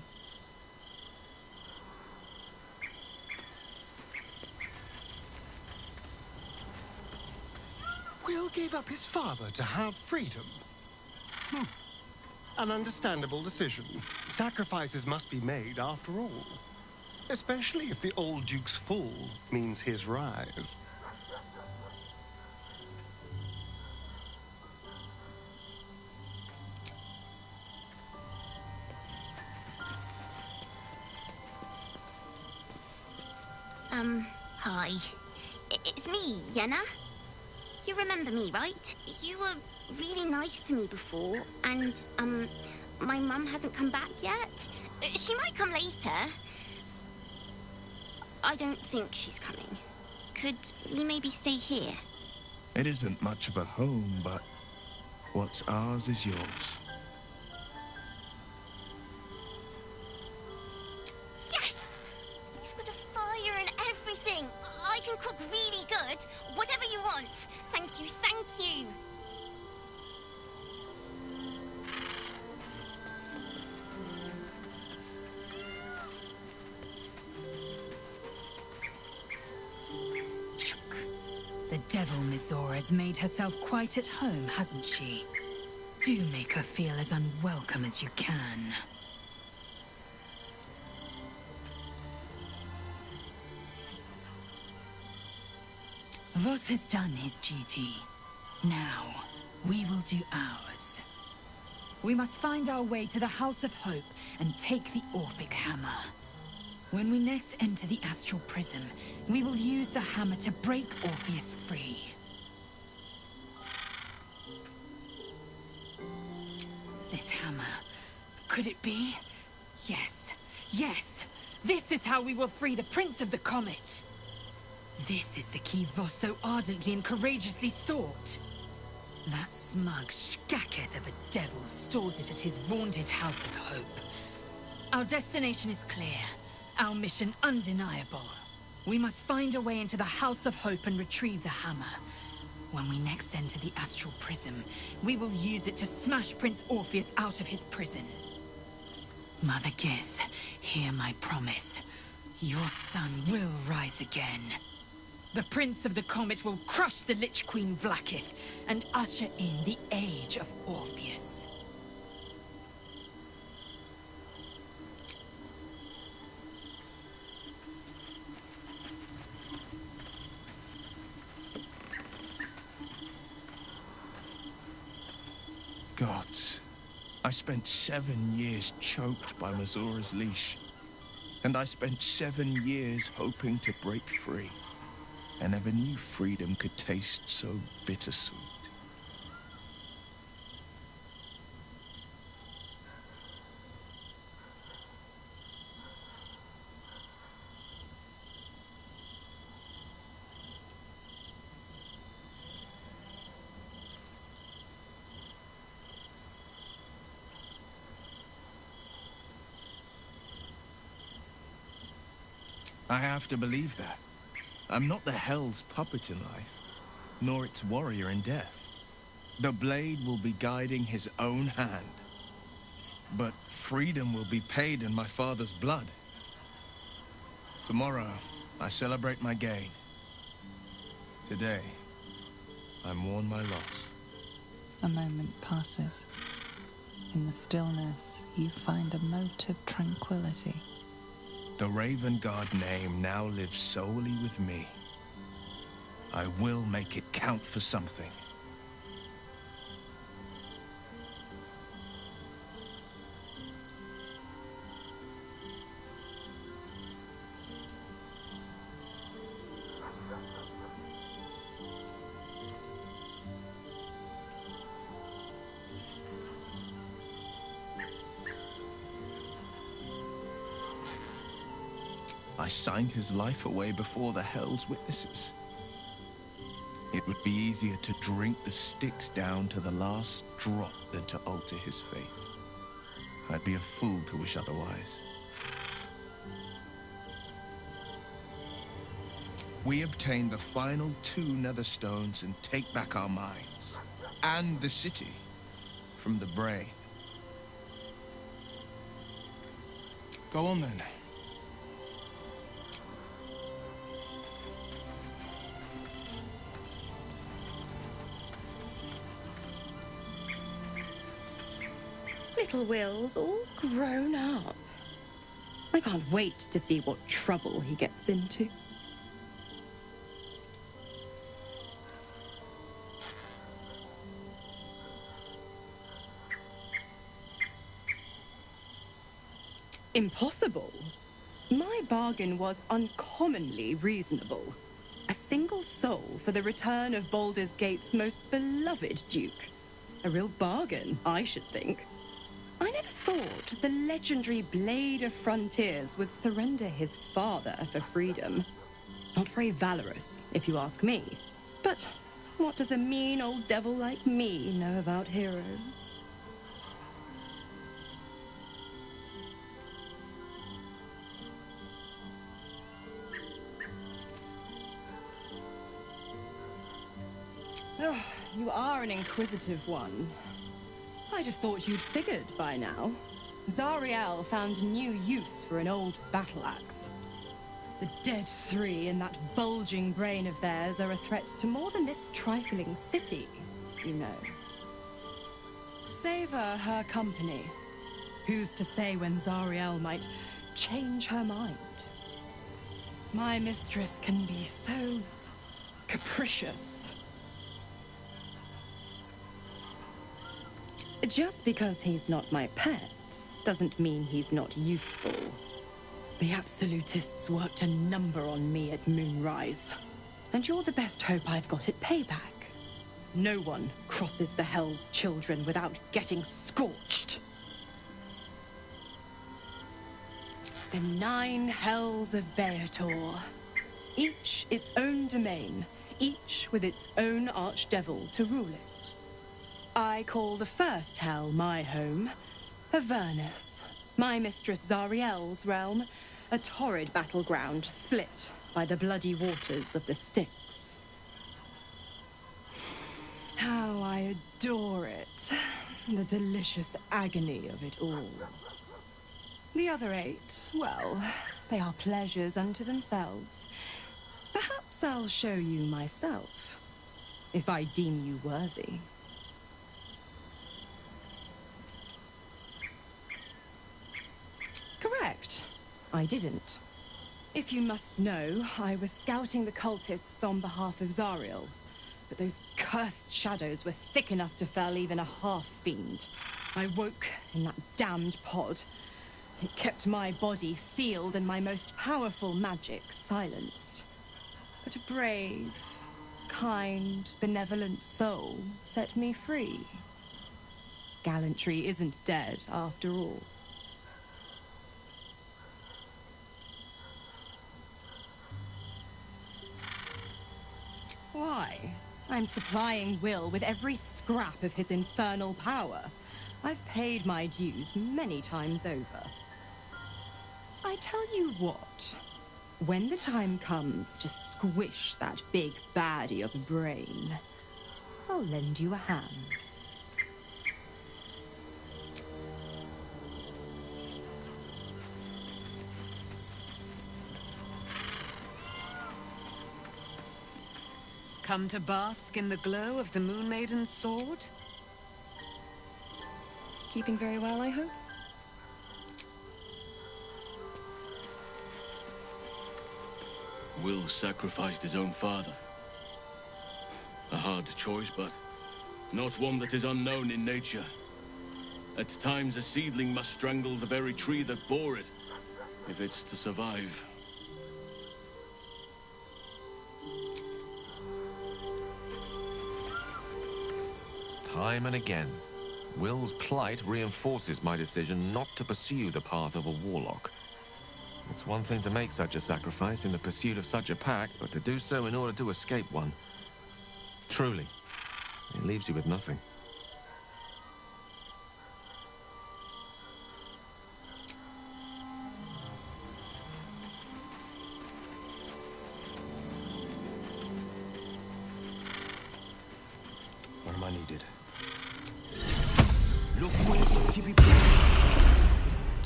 Will gave up his father to have freedom. An understandable decision. Sacrifices must be made after all. Especially if the old Duke's fall means his rise. Hi. It's me, Yenna. You remember me, right? You were really nice to me before, and, my mum hasn't come back yet. She might come later. I don't think she's coming. Could we maybe stay here? It isn't much of a home, but what's ours is yours. Yes! You've got a fire and everything. I can cook really good. Whatever you want. Thank you, thank you. The devil Mizora has made herself quite at home, hasn't she? Do make her feel as unwelcome as you can. Voss has done his duty. Now, we will do ours. We must find our way to the House of Hope and take the Orphic Hammer. When we next enter the Astral Prism, we will use the hammer to break Orpheus free. This hammer... could it be? Yes. Yes! This is how we will free the Prince of the Comet! This is the key Voss so ardently and courageously sought. That smug skaketh of a devil stores it at his vaunted House of Hope. Our destination is clear. Our mission undeniable. We must find a way into the House of Hope and retrieve the hammer. When we next enter the Astral Prism, we will use it to smash Prince Orpheus out of his prison. Mother Gith, hear my promise. Your son will rise again. The Prince of the Comet will crush the Lich Queen Vlaakith and usher in the Age of Orpheus. Gods, I spent 7 years choked by Mizora's leash. And I spent 7 years hoping to break free. I never knew freedom could taste so bittersweet. I have to believe that. I'm not the Hell's puppet in life, nor its warrior in death. The blade will be guiding his own hand. But freedom will be paid in my father's blood. Tomorrow, I celebrate my gain. Today, I mourn my loss. A moment passes. In the stillness, you find a mote of tranquility. The Raven Guard name now lives solely with me. I will make it count for something. I signed his life away before the Hell's witnesses. It would be easier to drink the sticks down to the last drop than to alter his fate. I'd be a fool to wish otherwise. We obtain the final 2 nether stones and take back our minds, and the city, from the brain. Go on then. Little Will's all grown up. I can't wait to see what trouble he gets into. Impossible. My bargain was uncommonly reasonable. A single soul for the return of Baldur's Gate's most beloved Duke. A real bargain, I should think. I never thought the legendary Blade of Frontiers would surrender his father for freedom. Not very valorous, if you ask me. But what does a mean old devil like me know about heroes? Oh, you are an inquisitive one. I'd have thought you'd figured by now. Zariel found new use for an old battle axe. The dead 3 in that bulging brain of theirs are a threat to more than this trifling city, you know. Savor her company. Who's to say when Zariel might change her mind? My mistress can be so capricious. Just because he's not my pet doesn't mean he's not useful. The Absolutists worked a number on me at Moonrise, and you're the best hope I've got at payback. No one crosses the Hell's Children without getting scorched. The 9 Hells of Beator. Each its own domain, each with its own archdevil to rule it. I call the first hell my home, Avernus, my mistress Zariel's realm, a torrid battleground split by the bloody waters of the Styx. How I adore it, the delicious agony of it all. The other 8, well, they are pleasures unto themselves. Perhaps I'll show you myself, if I deem you worthy. Correct. I didn't. If you must know, I was scouting the cultists on behalf of Zariel. But those cursed shadows were thick enough to fell even a half-fiend. I woke in that damned pod. It kept my body sealed and my most powerful magic silenced. But a brave, kind, benevolent soul set me free. Gallantry isn't dead, after all. Why? I'm supplying Will with every scrap of his infernal power. I've paid my dues many times over. I tell you what, When the time comes to squish that big baddie of a brain, I'll lend you a hand. Come to bask in the glow of the Moon Maiden's sword? Keeping very well, I hope? Will sacrificed his own father. A hard choice, but not one that is unknown in nature. At times, a seedling must strangle the very tree that bore it, if it's to survive. Time and again, Will's plight reinforces my decision not to pursue the path of a warlock. It's one thing to make such a sacrifice in the pursuit of such a pack, but to do so in order to escape one. Truly, it leaves you with nothing. Where am I needed? Look,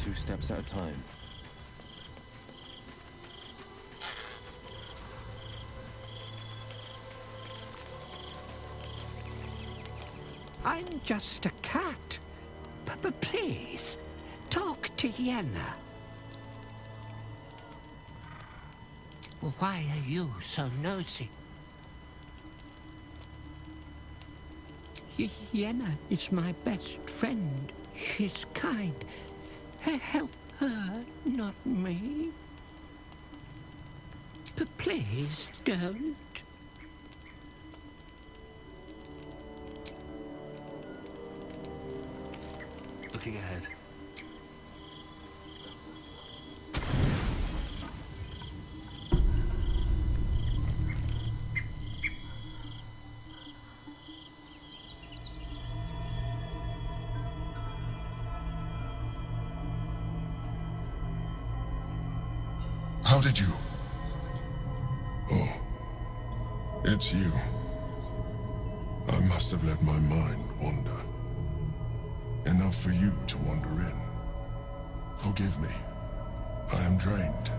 Two steps at a time. I'm just a cat. But please, talk to Yenna. Why are you so nosy? Yenna is my best friend. She's kind. Help her, not me. But please don't. Looking ahead. How did you? Oh, it's you. I must have let my mind wander. Enough for you to wander in. Forgive me. I am drained.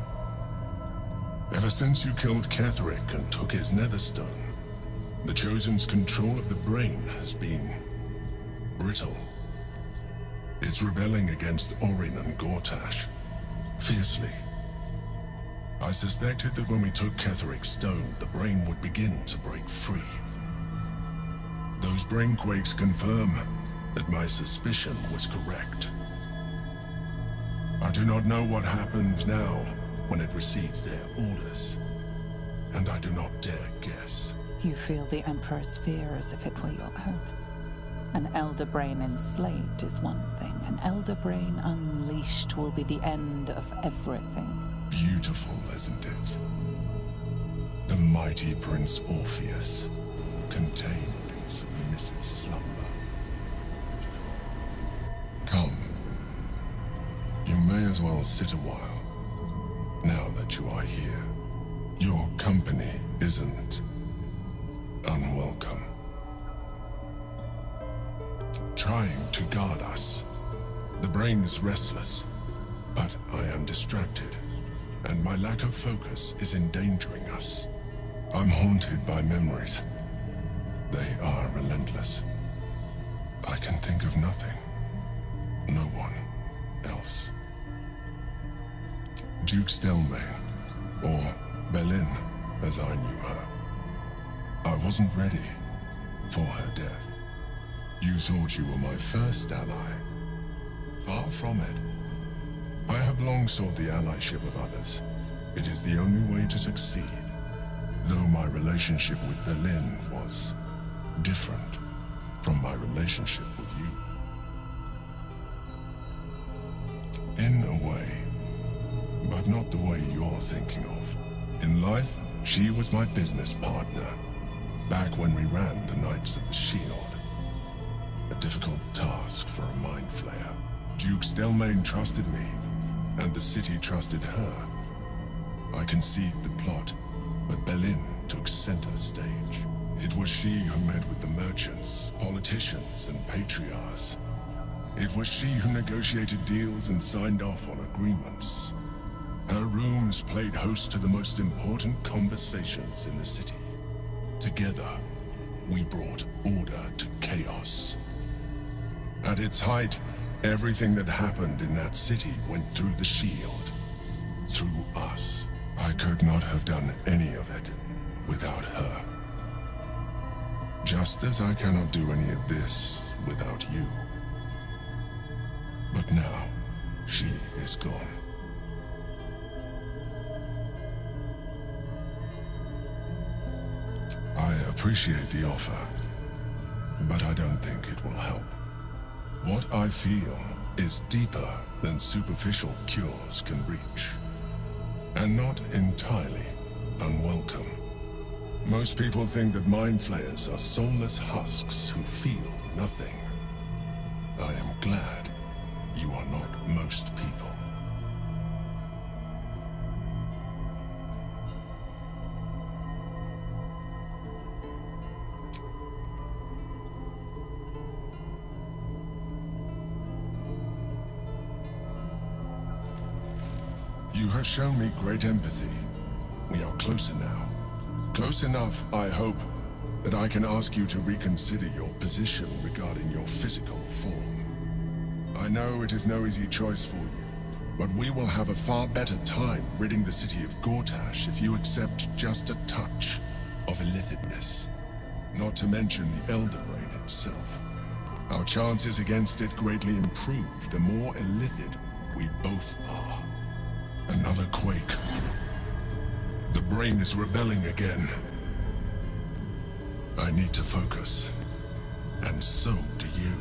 Ever since you killed Ketheric and took his netherstone, the Chosen's control of the brain has been brittle. It's rebelling against Orin and Gortash fiercely. I suspected that when we took Ketheric's stone, the brain would begin to break free. Those brain quakes confirm that my suspicion was correct. I do not know what happens now when it receives their orders, and I do not dare guess. You feel the Emperor's fear as if it were your own. An Elder Brain enslaved is one thing. An Elder Brain unleashed will be the end of everything. Beautiful, isn't it? The mighty Prince Orpheus, contained in submissive slumber. Come. You may as well sit a while, now that you are here. Your company isn't unwelcome. Trying to guard us. The brain is restless, but I am distracted, and my lack of focus is endangering us. I'm haunted by memories. They are relentless. I can think of nothing. No one else. Duke Stelmane, or Belin, as I knew her. I wasn't ready for her death. You thought you were my first ally. Far from it. I have long sought the allyship of others. It is the only way to succeed. Though my relationship with Belin was different from my relationship with you. In a way, but not the way you're thinking of. In life, she was my business partner, back when we ran the Knights of the Shield. A difficult task for a mind flayer. Duke Stelmane trusted me, and the city trusted her. I conceived the plot, but Berlin took center stage. It was she who met with the merchants, politicians, and patriarchs. It was she who negotiated deals and signed off on agreements. Her rooms played host to the most important conversations in the city. Together, we brought order to chaos. At its height, everything that happened in that city went through the shield. Through us. I could not have done any of it without her. Just as I cannot do any of this without you. But now, she is gone. I appreciate the offer, but I don't think it will help. What I feel is deeper than superficial cures can reach, and not entirely unwelcome. Most people think that mind flayers are soulless husks who feel nothing. I am glad you are not most people. You have shown me great empathy. We are closer now. Close enough, I hope, that I can ask you to reconsider your position regarding your physical form. I know it is no easy choice for you, but we will have a far better time ridding the city of Gortash if you accept just a touch of illithidness. Not to mention the Elder Brain itself. Our chances against it greatly improve the more illithid we both are. Another quake. The brain is rebelling again. I need to focus. And so do you.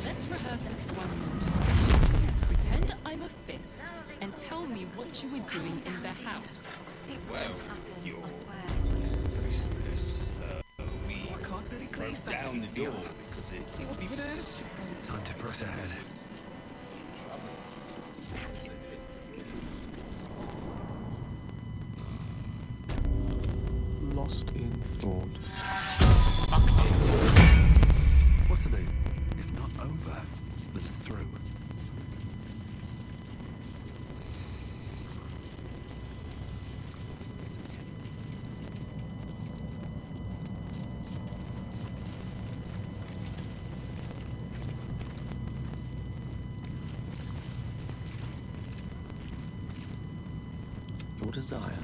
Let's rehearse this one more time. Pretend I'm a fist and tell me what you were doing in the house. Well, you're... we can't really close down the door because it wasn't even empty. Time to press ahead. Lost in thought. What are they? If not over, then through. Your desire.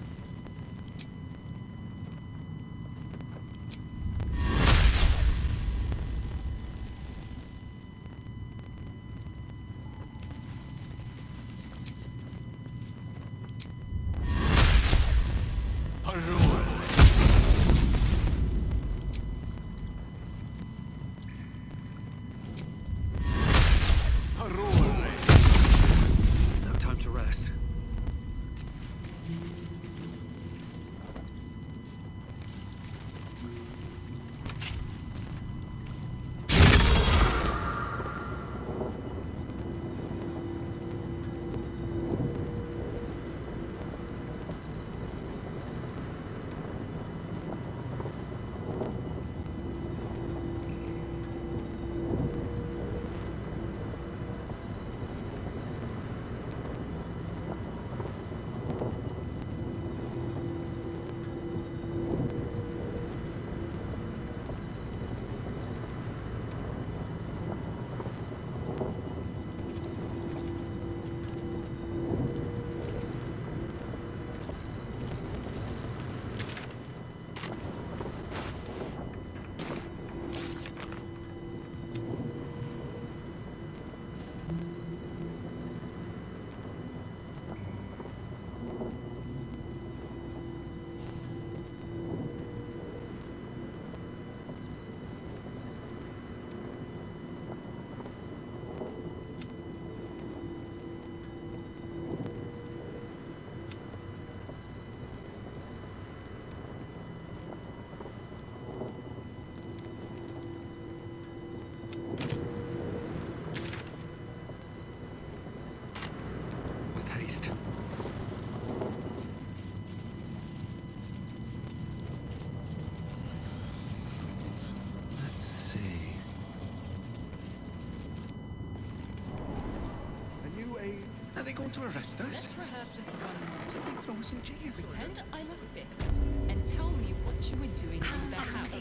going to arrest us? Let's rehearse this one more. They throw us in jail. Pretend I'm a fist and tell me what you were doing in the house.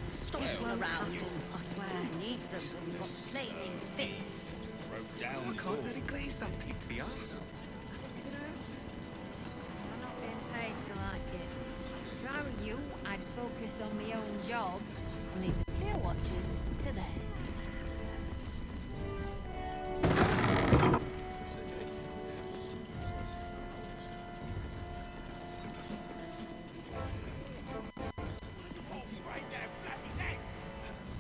Stop around. I swear, needs them when you've got flaming fist. I can't really glaze that Pete, the art. I'm not being paid to like it. If I were you, I'd focus on my own job and leave the steel watchers to theirs.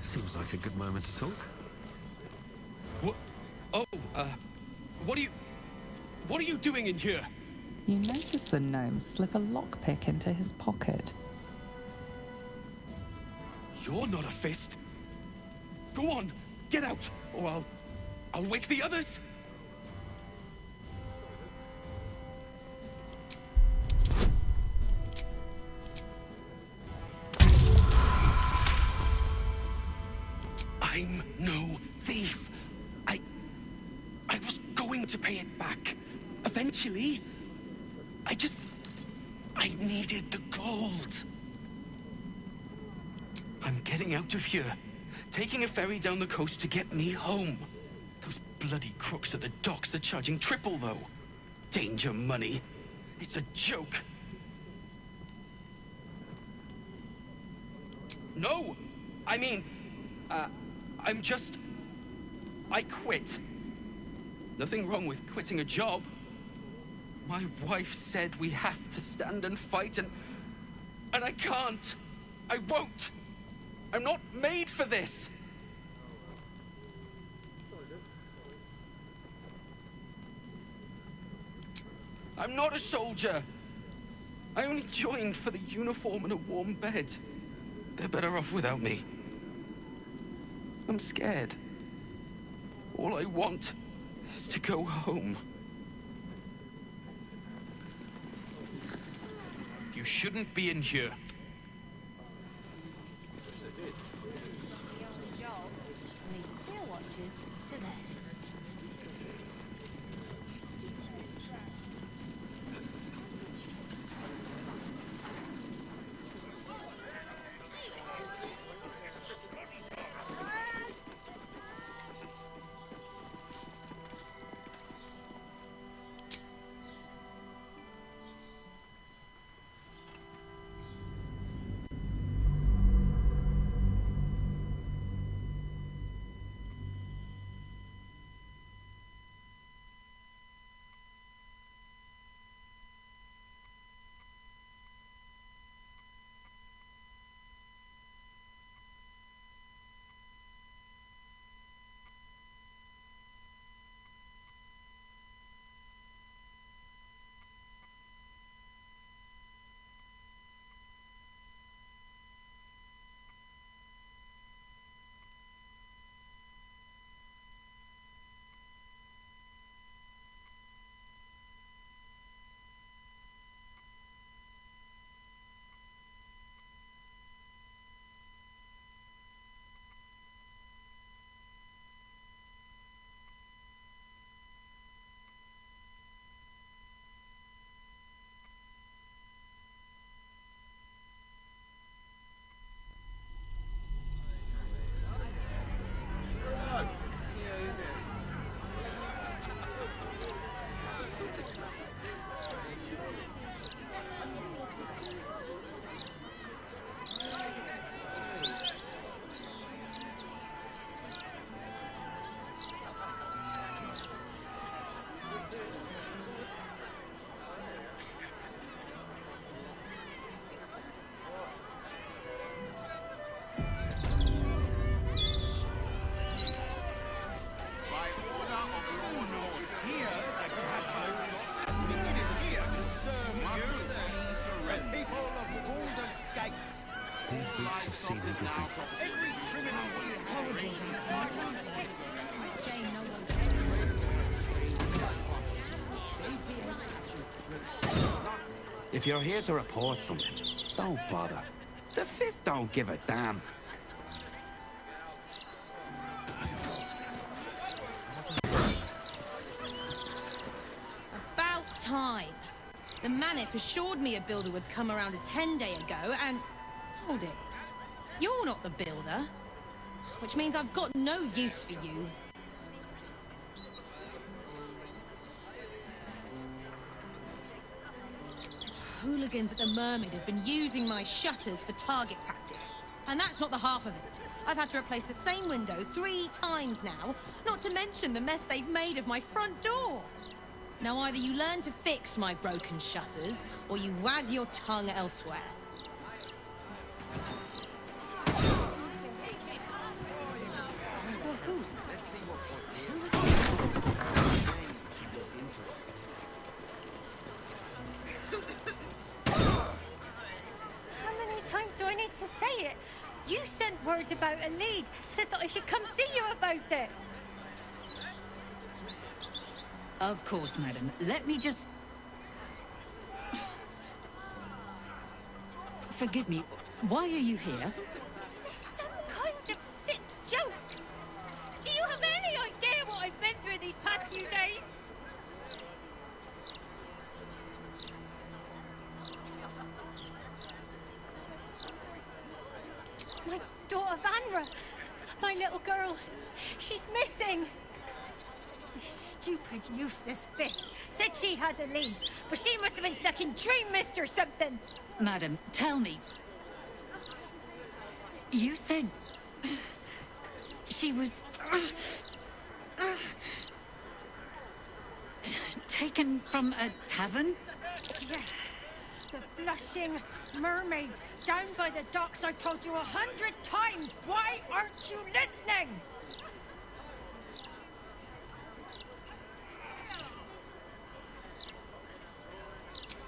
Seems like a good moment to talk. What? Oh, what are you doing in here? You notice the gnome slip a lockpick into his pocket. You're not a fist. Go on, get out, or I'll wake the others. I'm no thief. I was going to pay it back. Eventually. I needed the gold. I'm getting out of here. Taking a ferry down the coast to get me home. Those bloody crooks at the docks are charging triple, though. Danger money. It's a joke. No! I mean, I quit. Nothing wrong with quitting a job. My wife said we have to stand and fight, and I can't. I won't. I'm not made for this. I'm not a soldier. I only joined for the uniform and a warm bed. They're better off without me. I'm scared. All I want is to go home. You shouldn't be in here. My own job and leave the steel watchers to theirs. These boots have seen everything. If you're here to report something, don't bother. The Fist don't give a damn. The Manip assured me a builder would come around a 10-day ago, and... Hold it. You're not the builder. Which means I've got no use for you. Hooligans at the Mermaid have been using my shutters for target practice. And that's not the half of it. I've had to replace the same window 3 times now, not to mention the mess they've made of my front door. Now either you learn to fix my broken shutters, or you wag your tongue elsewhere. How many times do I need to say it? You sent word about a lead, said that I should come see you about it. Of course, madam. Let me just... Forgive me, why are you here? Is this some kind of sick joke? Do you have any idea what I've been through these past few days? My daughter Vanra, my little girl, she's missing. This stupid, useless fist said she had a lead, but she must have been sucking Dream Mist or something. Madam, tell me. You said... she was... taken from a tavern? Yes, the blushing mermaid down by the docks. I told you 100 times. Why aren't you listening?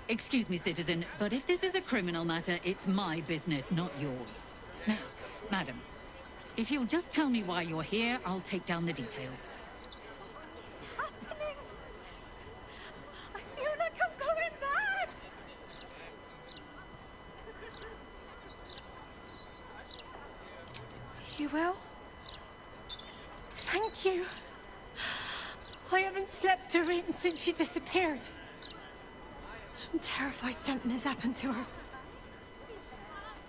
Excuse me, citizen, but if this is a criminal matter, it's my business, not yours. Now, madam, if you'll just tell me why you're here, I'll take down the details. Happening? I feel like I'm going mad. You will? Thank you. I haven't slept or eaten since she disappeared. I'm terrified something has happened to her.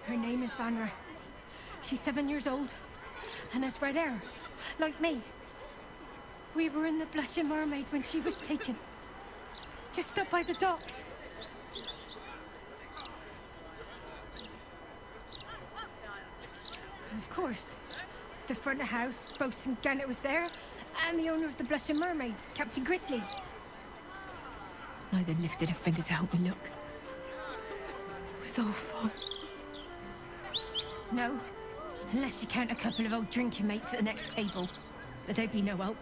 Her name is Vanra. She's 7 years old and has red hair, like me. We were in the Blushing Mermaid when she was taken. Just up by the docks. And of course, the front of house, Bosun Gannet was there, and the owner of the Blushing Mermaid, Captain Grizzly. Neither lifted a finger to help me look. It was awful. No, unless you count a couple of old drinking mates at the next table. But they'd be no help.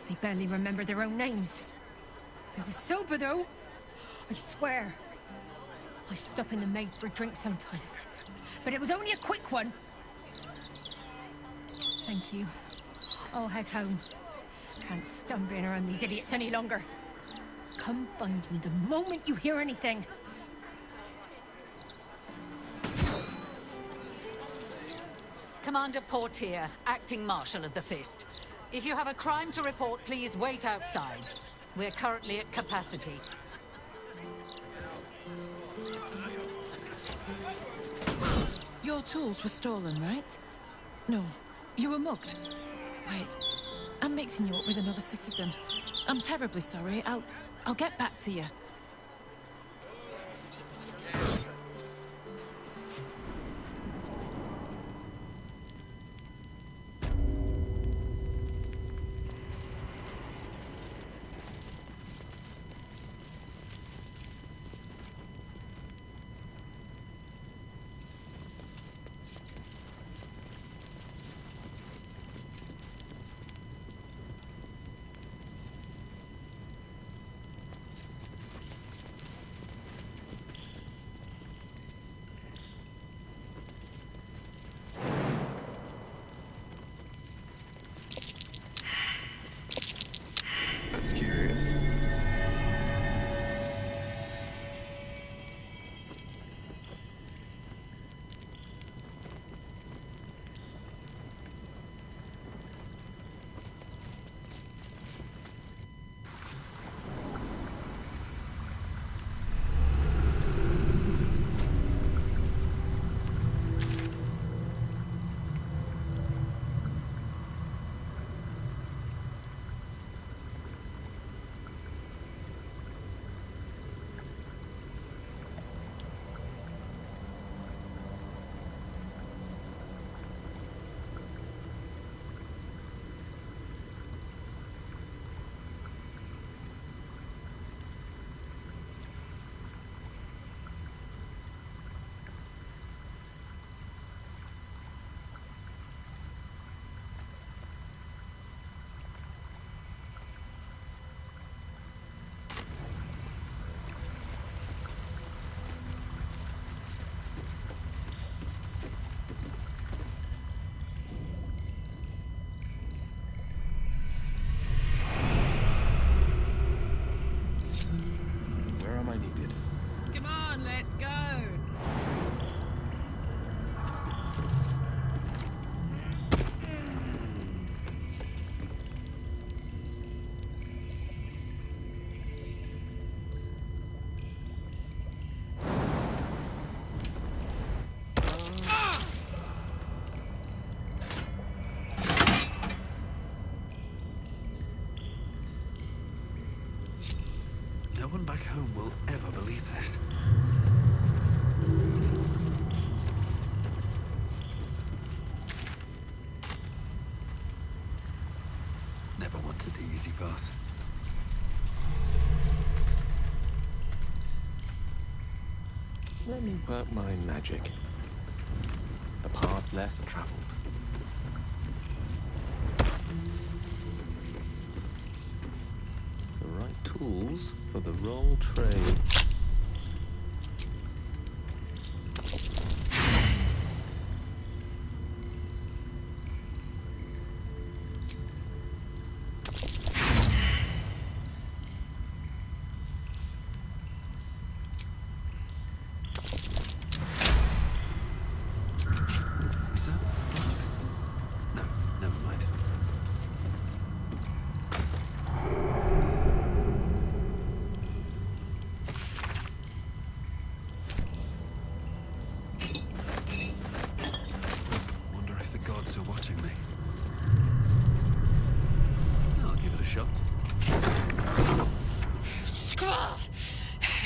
They barely remember their own names. They were sober, though. I swear. I stop in the maid for a drink sometimes. But it was only a quick one. Thank you. I'll head home. Can't stand being around these idiots any longer. Come find me the moment you hear anything. Commander Portier, acting Marshal of the Fist. If you have a crime to report, please wait outside. We're currently at capacity. Your tools were stolen, right? No, you were mugged. Wait, I'm mixing you up with another citizen. I'm terribly sorry. I'll get back to you. home will ever believe this. Never wanted the easy path. Let me work my magic. The path less traveled. The right tools for the wrong trade.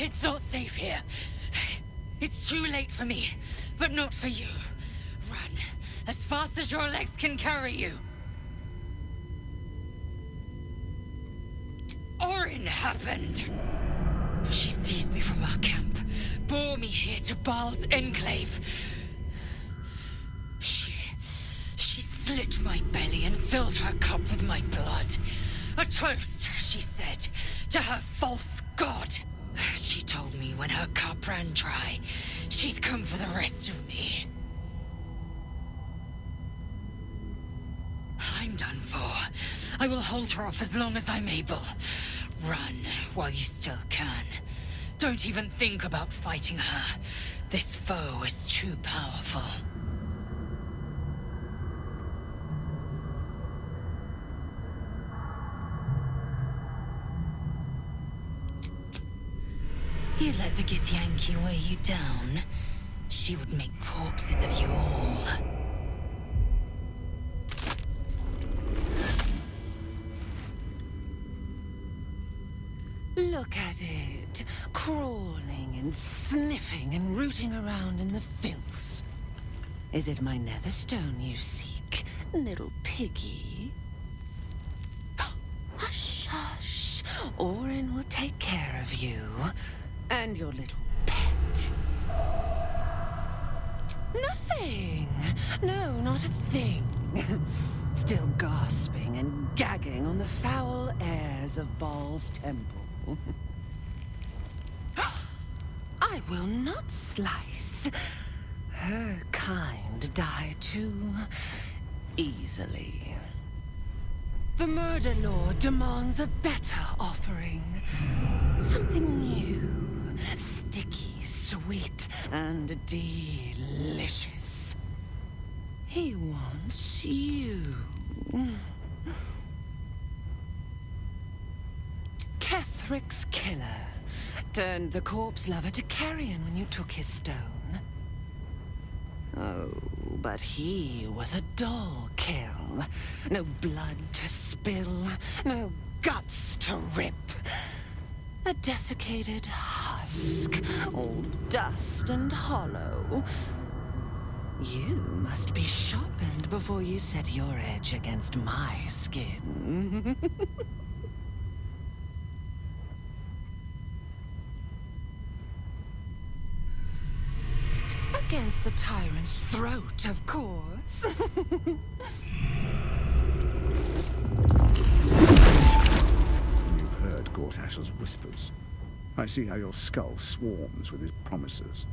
It's not safe here. It's too late for me, but not for you. Run as fast as your legs can carry you. Orin happened. She seized me from our camp, bore me here to Baal's enclave. She slit my belly and filled her cup with my blood. A toast, she said, to her false god. She told me when her cup ran dry, she'd come for the rest of me. I'm done for. I will hold her off as long as I'm able. Run while you still can. Don't even think about fighting her. This foe is too powerful. You let the Githyanki weigh you down, she would make corpses of you all. Look at it, crawling and sniffing and rooting around in the filth. Is it my netherstone you seek, little piggy? Hush, hush. Orin will take care of you. And your little pet. Nothing. No, not a thing. Still gasping and gagging on the foul airs of Baal's temple. I will not slice. Her kind die too easily. The Murder Lord demands a better offering. Something new. Sticky, sweet, and delicious. He wants you. Kethric's killer turned the corpse lover to carrion when you took his stone. Oh, but he was a dull kill. No blood to spill, no guts to rip. A desiccated husk, all dust and hollow. You must be sharpened before you set your edge against my skin. Against the tyrant's throat, of course. Gortash's whispers. I see how your skull swarms with his promises.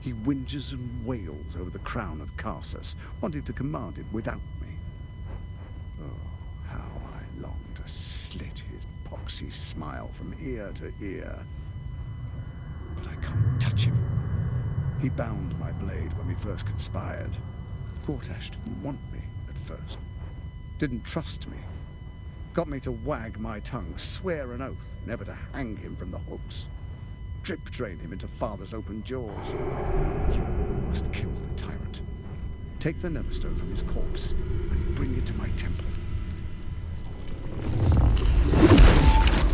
He whinges and wails over the crown of Karsus, wanting to command it without me. Oh, how I long to slit his poxy smile from ear to ear. But I can't touch him. He bound my blade when we first conspired. Gortash didn't want me at first. Didn't trust me. Got me to wag my tongue, swear an oath never to hang him from the hooks. Drip-drain him into father's open jaws. You must kill the tyrant. Take the netherstone from his corpse and bring it to my temple.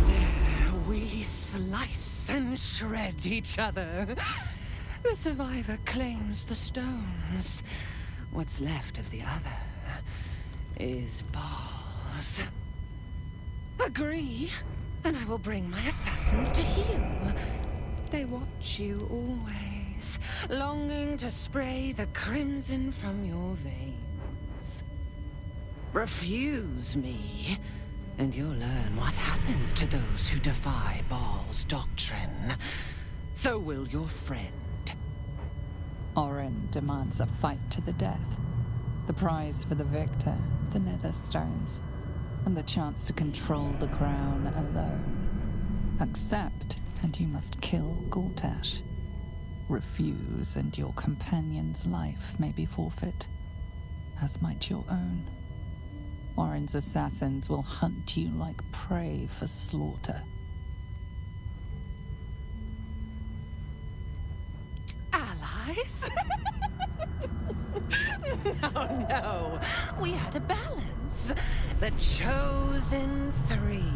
There we slice and shred each other. The survivor claims the stones. What's left of the other is Bal's. Agree, and I will bring my assassins to heal. They watch you always, longing to spray the crimson from your veins. Refuse me, and you'll learn what happens to those who defy Bal's doctrine. So will your friend. Orin demands a fight to the death. The prize for the victor, the nether stones, and the chance to control the crown alone. Accept, and you must kill Gortash. Refuse, and your companion's life may be forfeit, as might your own. Orin's assassins will hunt you like prey for slaughter. Allies? No. We had a balance. The chosen three.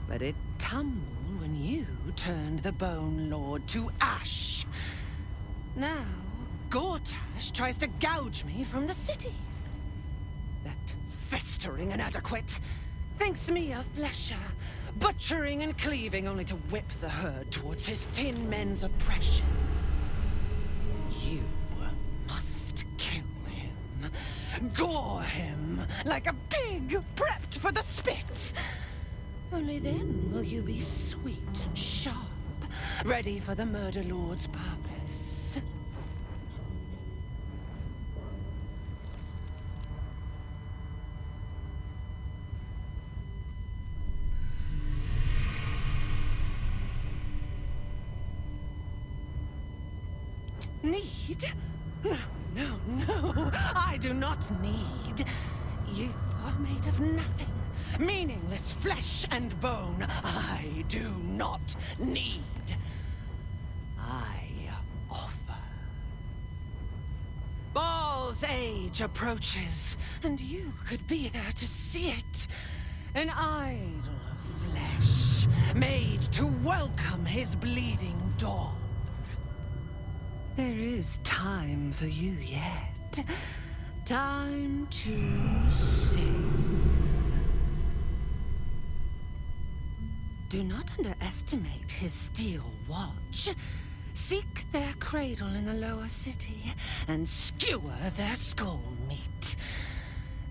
But it tumbled when you turned the Bone Lord to ash. Now, Gortash tries to gouge me from the city. That festering inadequate thinks me a flesher, butchering and cleaving only to whip the herd towards his tin men's oppression. You must kill him. Gore him like a pig prepped for the spit. Only then will you be sweet and sharp, ready for the Murder Lord's purpose. Need? No. I do not need. You are made of nothing. Meaningless flesh and bone. I do not need. I offer. Bal's age approaches, and you could be there to see it. An idol of flesh, made to welcome his bleeding dawn. There is time for you yet. Time to sing. Do not underestimate his steel watch. Seek their cradle in the lower city and skewer their skull meat.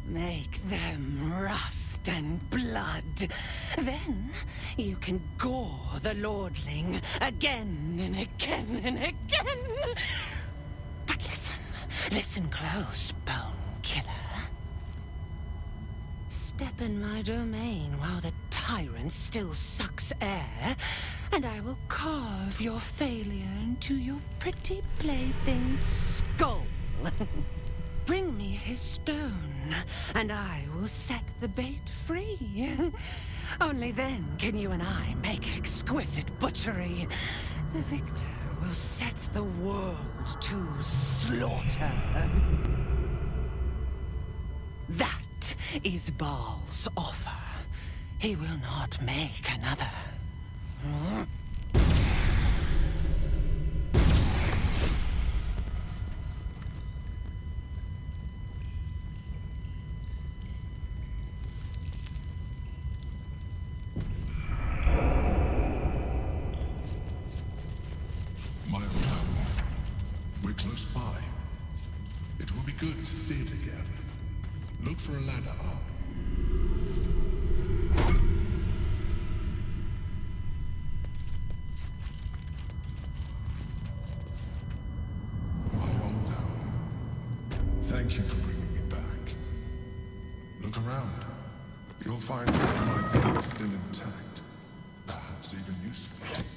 Make them rust and blood. Then you can gore the lordling again and again and again. But listen close, Bone Killer. Step in my domain while the tyrant still sucks air, and I will carve your failure into your pretty plaything's skull. Bring me his stone, and I will set the bait free. Only then can you and I make exquisite butchery. The victor will set the world to slaughter. That is Bal's offer. He will not make another. My old home. We're close by. It will be good to see it again. Look for a ladder up. My old home. Thank you for bringing me back. Look around. You'll find some of my things still intact. Perhaps even useful to you.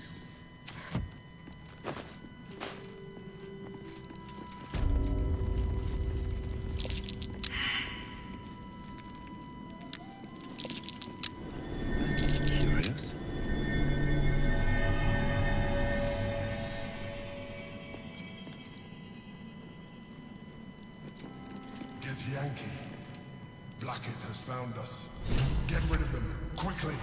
Curious? Get Yankee. Blackett has found us. Get rid of them, quickly.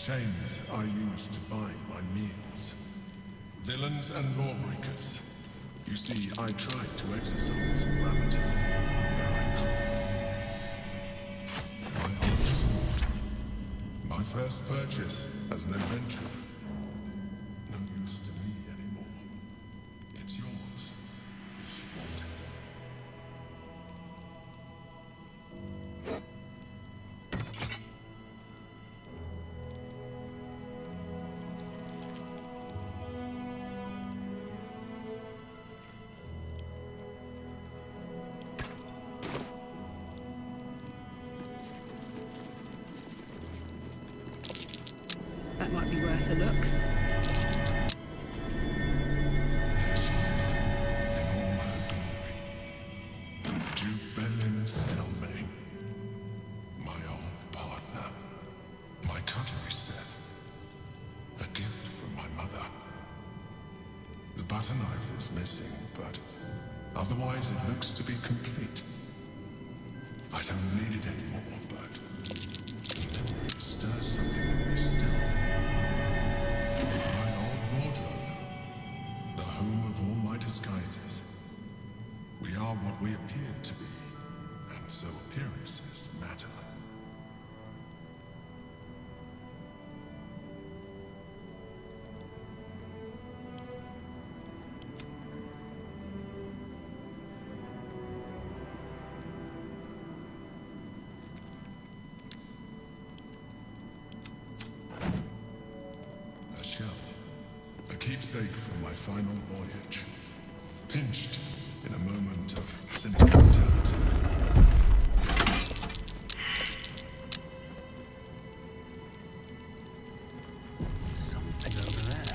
Chains I use to bind my meals. Villains and lawbreakers. You see, I tried to exercise morality where I could. My old sword. My first purchase as an adventurer. No use to me anymore. It's yours, if you want it. That might be worth a look. My old partner. My cutlery set. A gift from my mother. The butter knife is missing, but otherwise it looks to be complete. I don't need it anymore, but the memory stirs something in me still. My old wardrobe. The home of all my disguises. We are what we appear to be, and so appearances matter. A shell. A keepsake from my final voyage. Pinched in a moment of sentimentality. Something over there.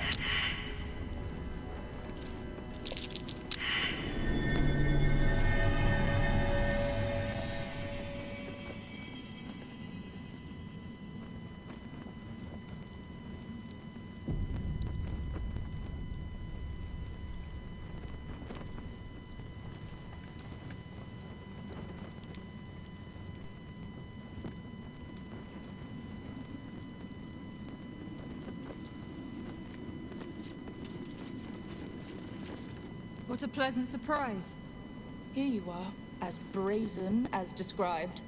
What a pleasant surprise. Here you are, as brazen as described.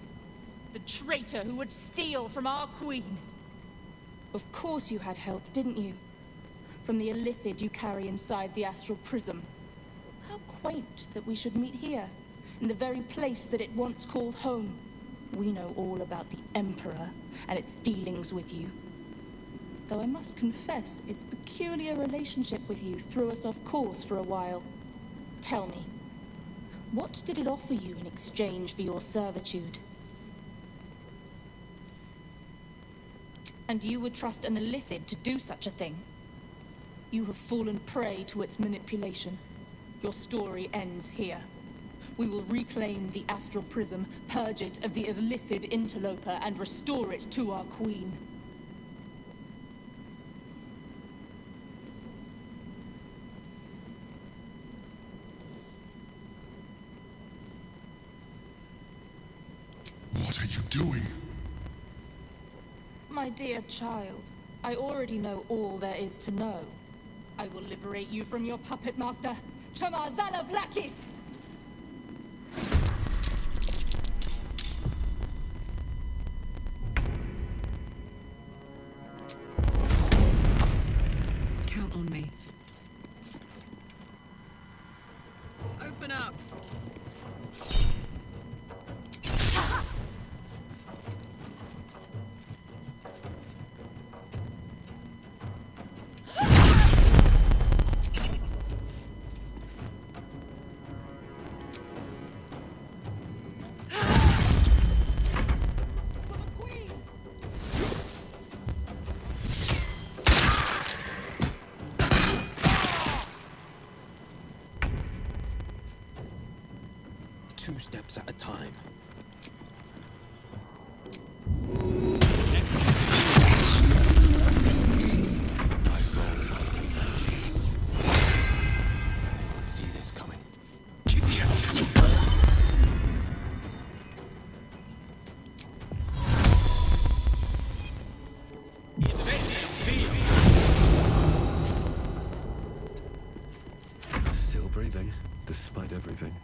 The traitor who would steal from our queen. Of course you had help, didn't you? From the illithid you carry inside the astral prism. How quaint that we should meet here, in the very place that it once called home. We know all about the Emperor and its dealings with you. Though I must confess, its peculiar relationship with you threw us off course for a while. Tell me, what did it offer you in exchange for your servitude? And you would trust an illithid to do such a thing? You have fallen prey to its manipulation. Your story ends here. We will reclaim the astral prism, purge it of the illithid interloper, and restore it to our queen. What are you doing? My dear child, I already know all there is to know. I will liberate you from your puppet master, Chamazala Blackith! Count on me. Open up! Two steps at a time. Nice roll in my favor. Anyone see this coming? Either way, everything.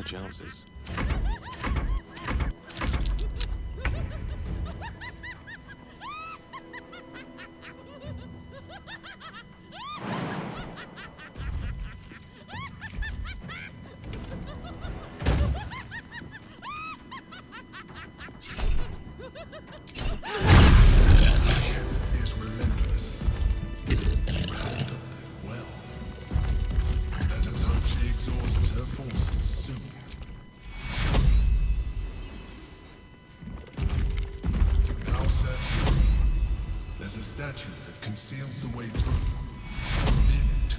chances. Is relentless. You handled it well. Let us hope she exhausts her forces soon. Now search. There's a statue that conceals the way through. Reveal it to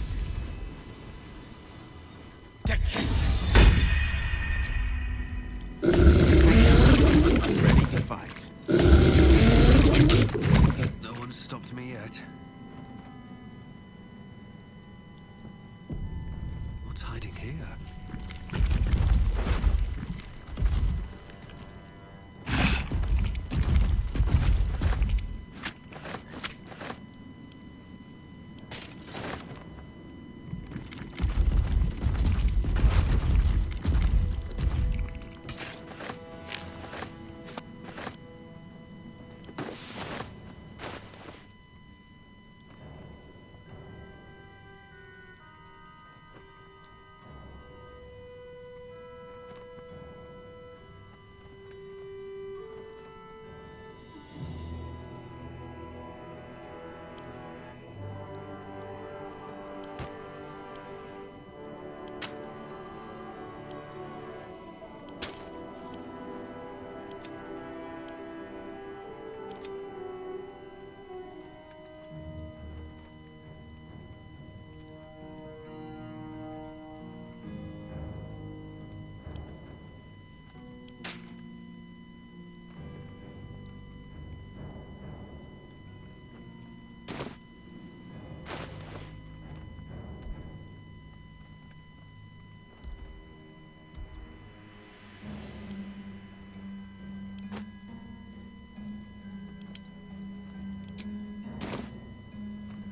I'm ready to fight. No one's stopped me yet. What's hiding here?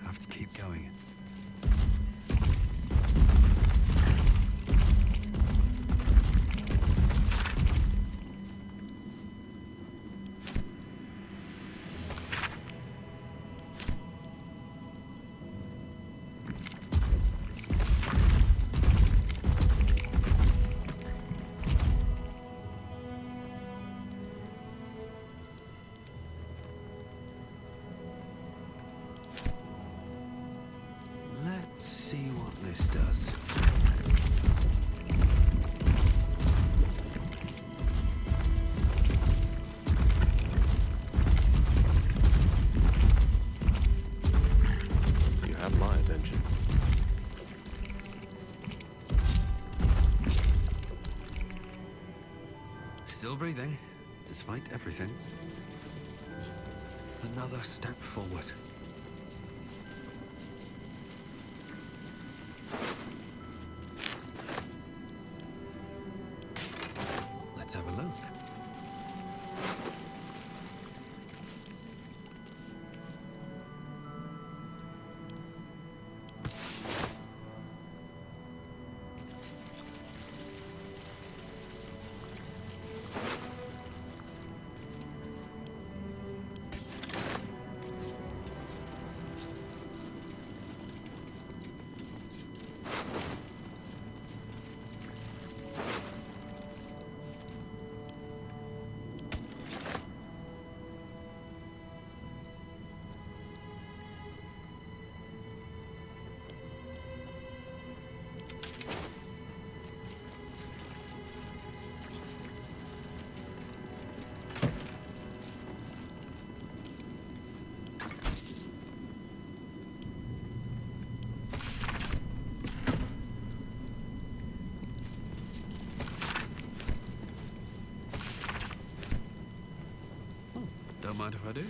Have to keep going. Let's see what this does. You have my attention. Still breathing, despite everything. Another step forward. Let's have a look. Don't mind if I do.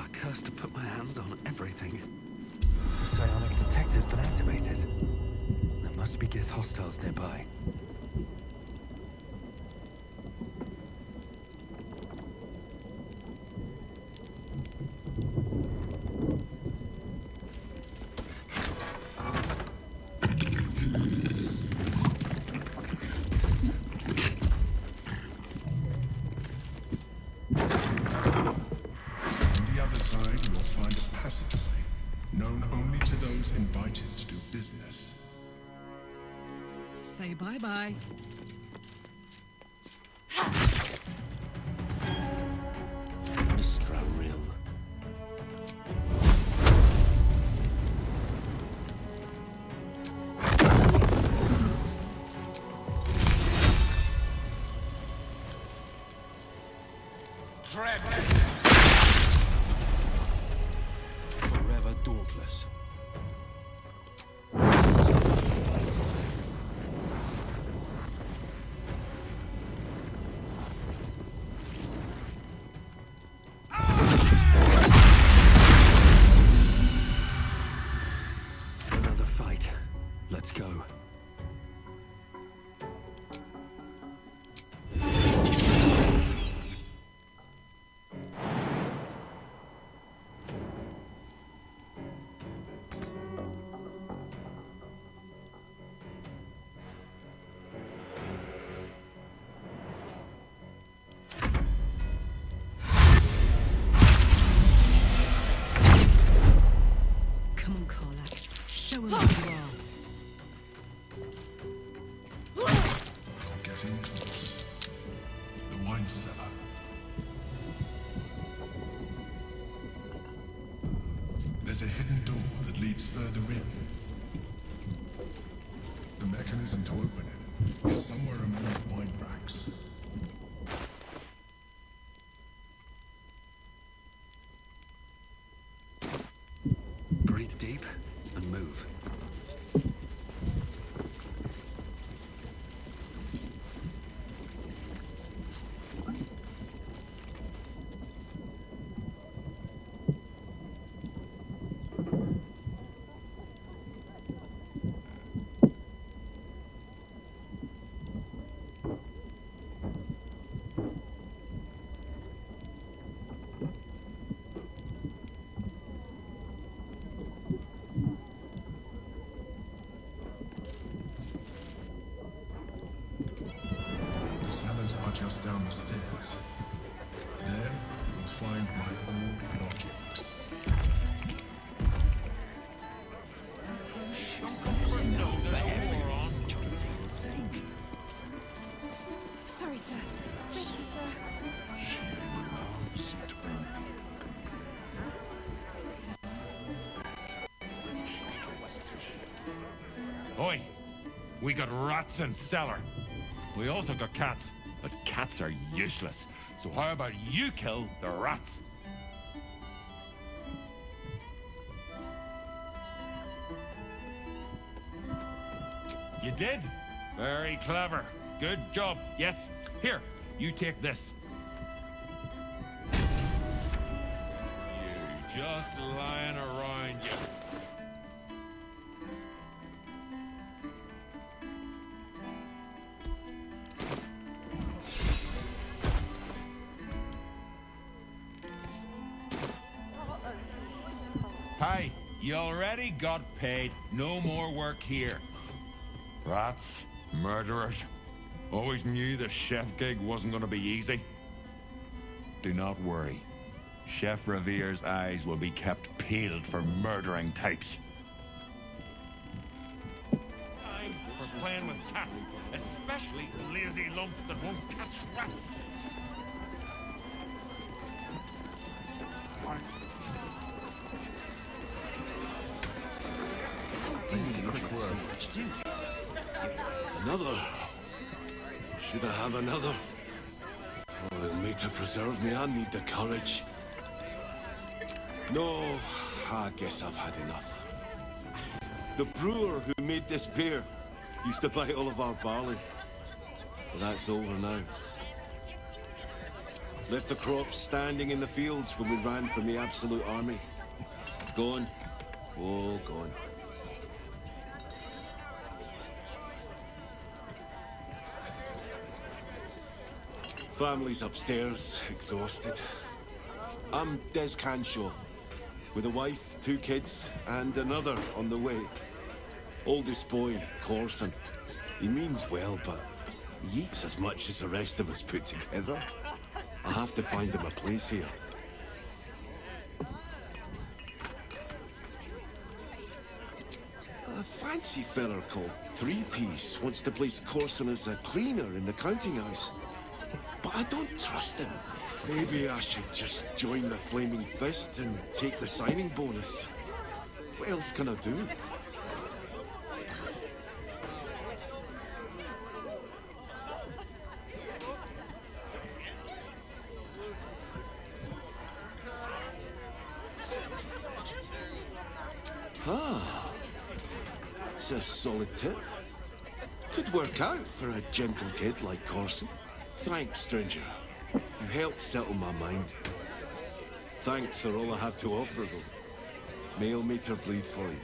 Ah, cursed to put my hands on everything. The psionic detector's been activated. There must be Gith hostiles nearby. Say bye-bye. Mistra Rill. Forever dauntless. Another fight. Let's go. Come on, Karlach. Show him who you are. You're getting close. The wine cellar. There's a hidden door that leads further in. The mechanism to open it is somewhere among the wine racks. Breathe deep and move. The cellars are just down the stairs. There, you'll find my old lodgings. Sorry, sir. Thank you, sir. Oi! We got rats in cellar. We also got cats, but cats are useless. So how about you kill the rats? You did? Very clever. Good job. Yes. Here, you take this. You just lying around, you. Hey, you already got paid. No more work here. Rats, murderers. Always knew the chef gig wasn't going to be easy. Do not worry. Chef Revere's eyes will be kept peeled for murdering types. Time for playing with cats, especially lazy lumps that won't catch rats. Another? Should I have another? Oh, me to preserve me, I need the courage. No, I guess I've had enough. The brewer who made this beer used to buy all of our barley. But that's over now. Left the crops standing in the fields when we ran from the Absolute Army. Gone. All gone. Family's upstairs, exhausted. I'm Des Canshaw, with a wife, 2 kids, and another on the way. Oldest boy, Corson. He means well, but he eats as much as the rest of us put together. I'll have to find him a place here. A fancy feller called Three-Piece wants to place Corson as a cleaner in the counting house. But I don't trust him. Maybe I should just join the Flaming Fist and take the signing bonus. What else can I do? Ah, that's a solid tip. Could work out for a gentle kid like Corson. Thanks, stranger. You helped settle my mind. Thanks are all I have to offer, though. Mail meter bleed for you.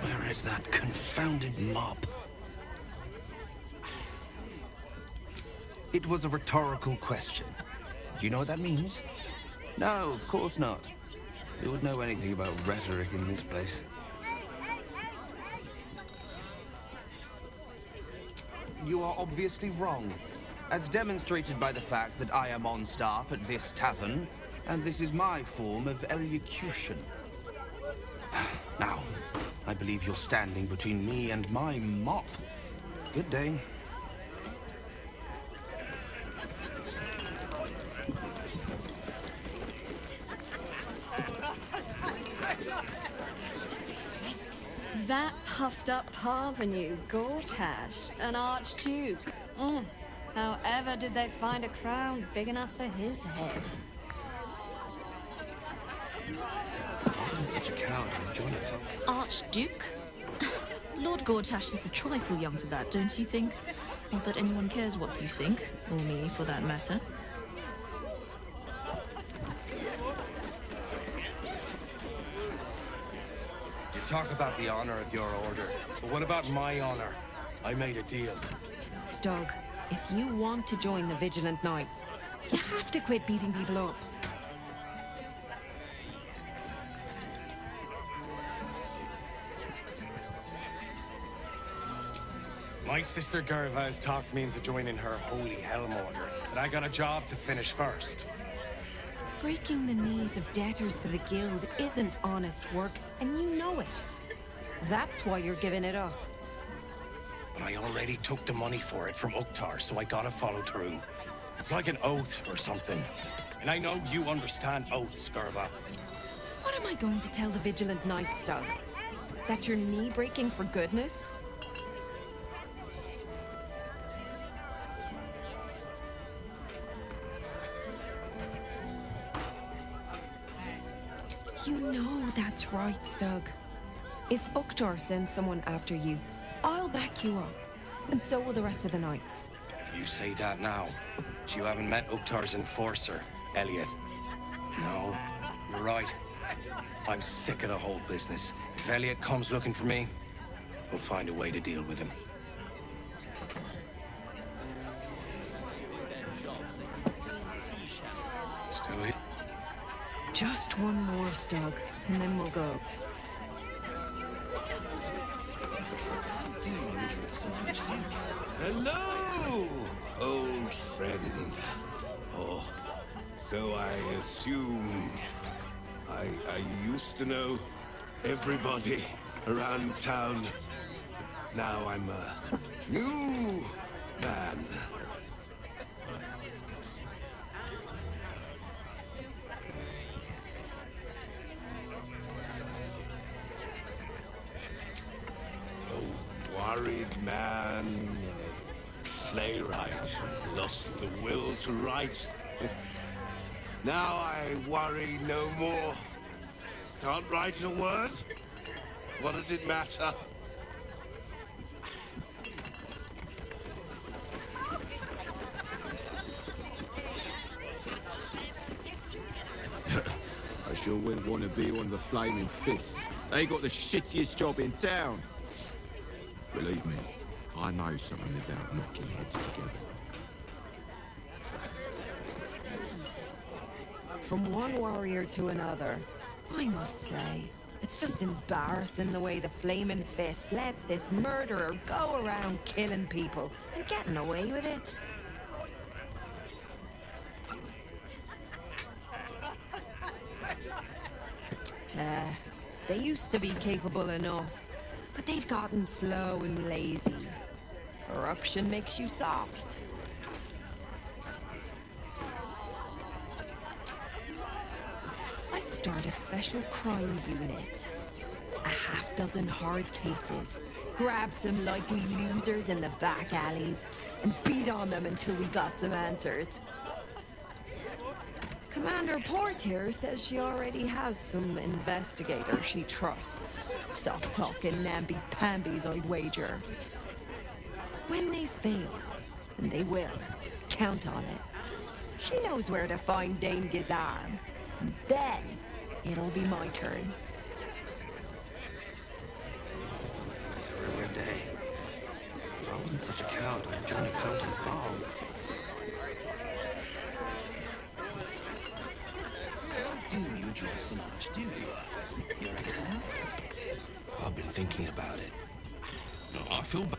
Where is that confounded mob? It was a rhetorical question. Do you know what that means? No, of course not. Who would know anything about rhetoric in this place? You are obviously wrong, as demonstrated by the fact that I am on staff at this tavern, and this is my form of elocution. Now, I believe you're standing between me and my mop. Good day. That puffed-up parvenu, Gortash, an archduke. However did they find a crown big enough for his head? If I wasn't such a coward, I'd join it. Archduke? Lord Gortash is a trifle young for that, don't you think? Not that anyone cares what you think, or me, for that matter. Talk about the honor of your order, but what about my honor? I made a deal. Stug, if you want to join the Vigilant Knights, you have to quit beating people up. My sister Gerva has talked me into joining her Holy Helm Order, but I got a job to finish first. Breaking the knees of debtors for the guild isn't honest work, and you know it. That's why you're giving it up. But I already took the money for it from Uktar, so I gotta follow through. It's like an oath or something. And I know you understand oaths, Gerva. What am I going to tell the Vigilant Knights, Doug? That you're knee-breaking for goodness? You know that's right, Stug. If Uktar sends someone after you, I'll back you up. And so will the rest of the knights. You say that now, but you haven't met Uktar's enforcer, Elliot. No, you're right. I'm sick of the whole business. If Elliot comes looking for me, we'll find a way to deal with him. Still here? Just one more, Stug, and then we'll go. Hello, old friend. Oh, so I assume I used to know everybody around town. Now I'm a new man. Worried man, playwright, lost the will to write. Now I worry no more. Can't write a word? What does it matter? I sure wouldn't want to be one of the Flaming Fists. They got the shittiest job in town. Believe me, I know something about knocking heads together. From one warrior to another, I must say, it's just embarrassing the way the Flaming Fist lets this murderer go around killing people and getting away with it. They used to be capable enough, but they've gotten slow and lazy. Corruption makes you soft. I'd start a special crime unit. A half-dozen hard cases. Grab some likely losers in the back alleys and beat on them until we got some answers. Commander Portier says she already has some investigators she trusts. Soft-talking namby-pambies, I'd wager. When they fail, and they will, count on it. She knows where to find Dame Gizarm. And then, it'll be my turn. Every day. If I wasn't such a coward, I'd join a cult and ball. Do you draw so much, do you? Your Excellency? I've been thinking about it. No, I feel bad.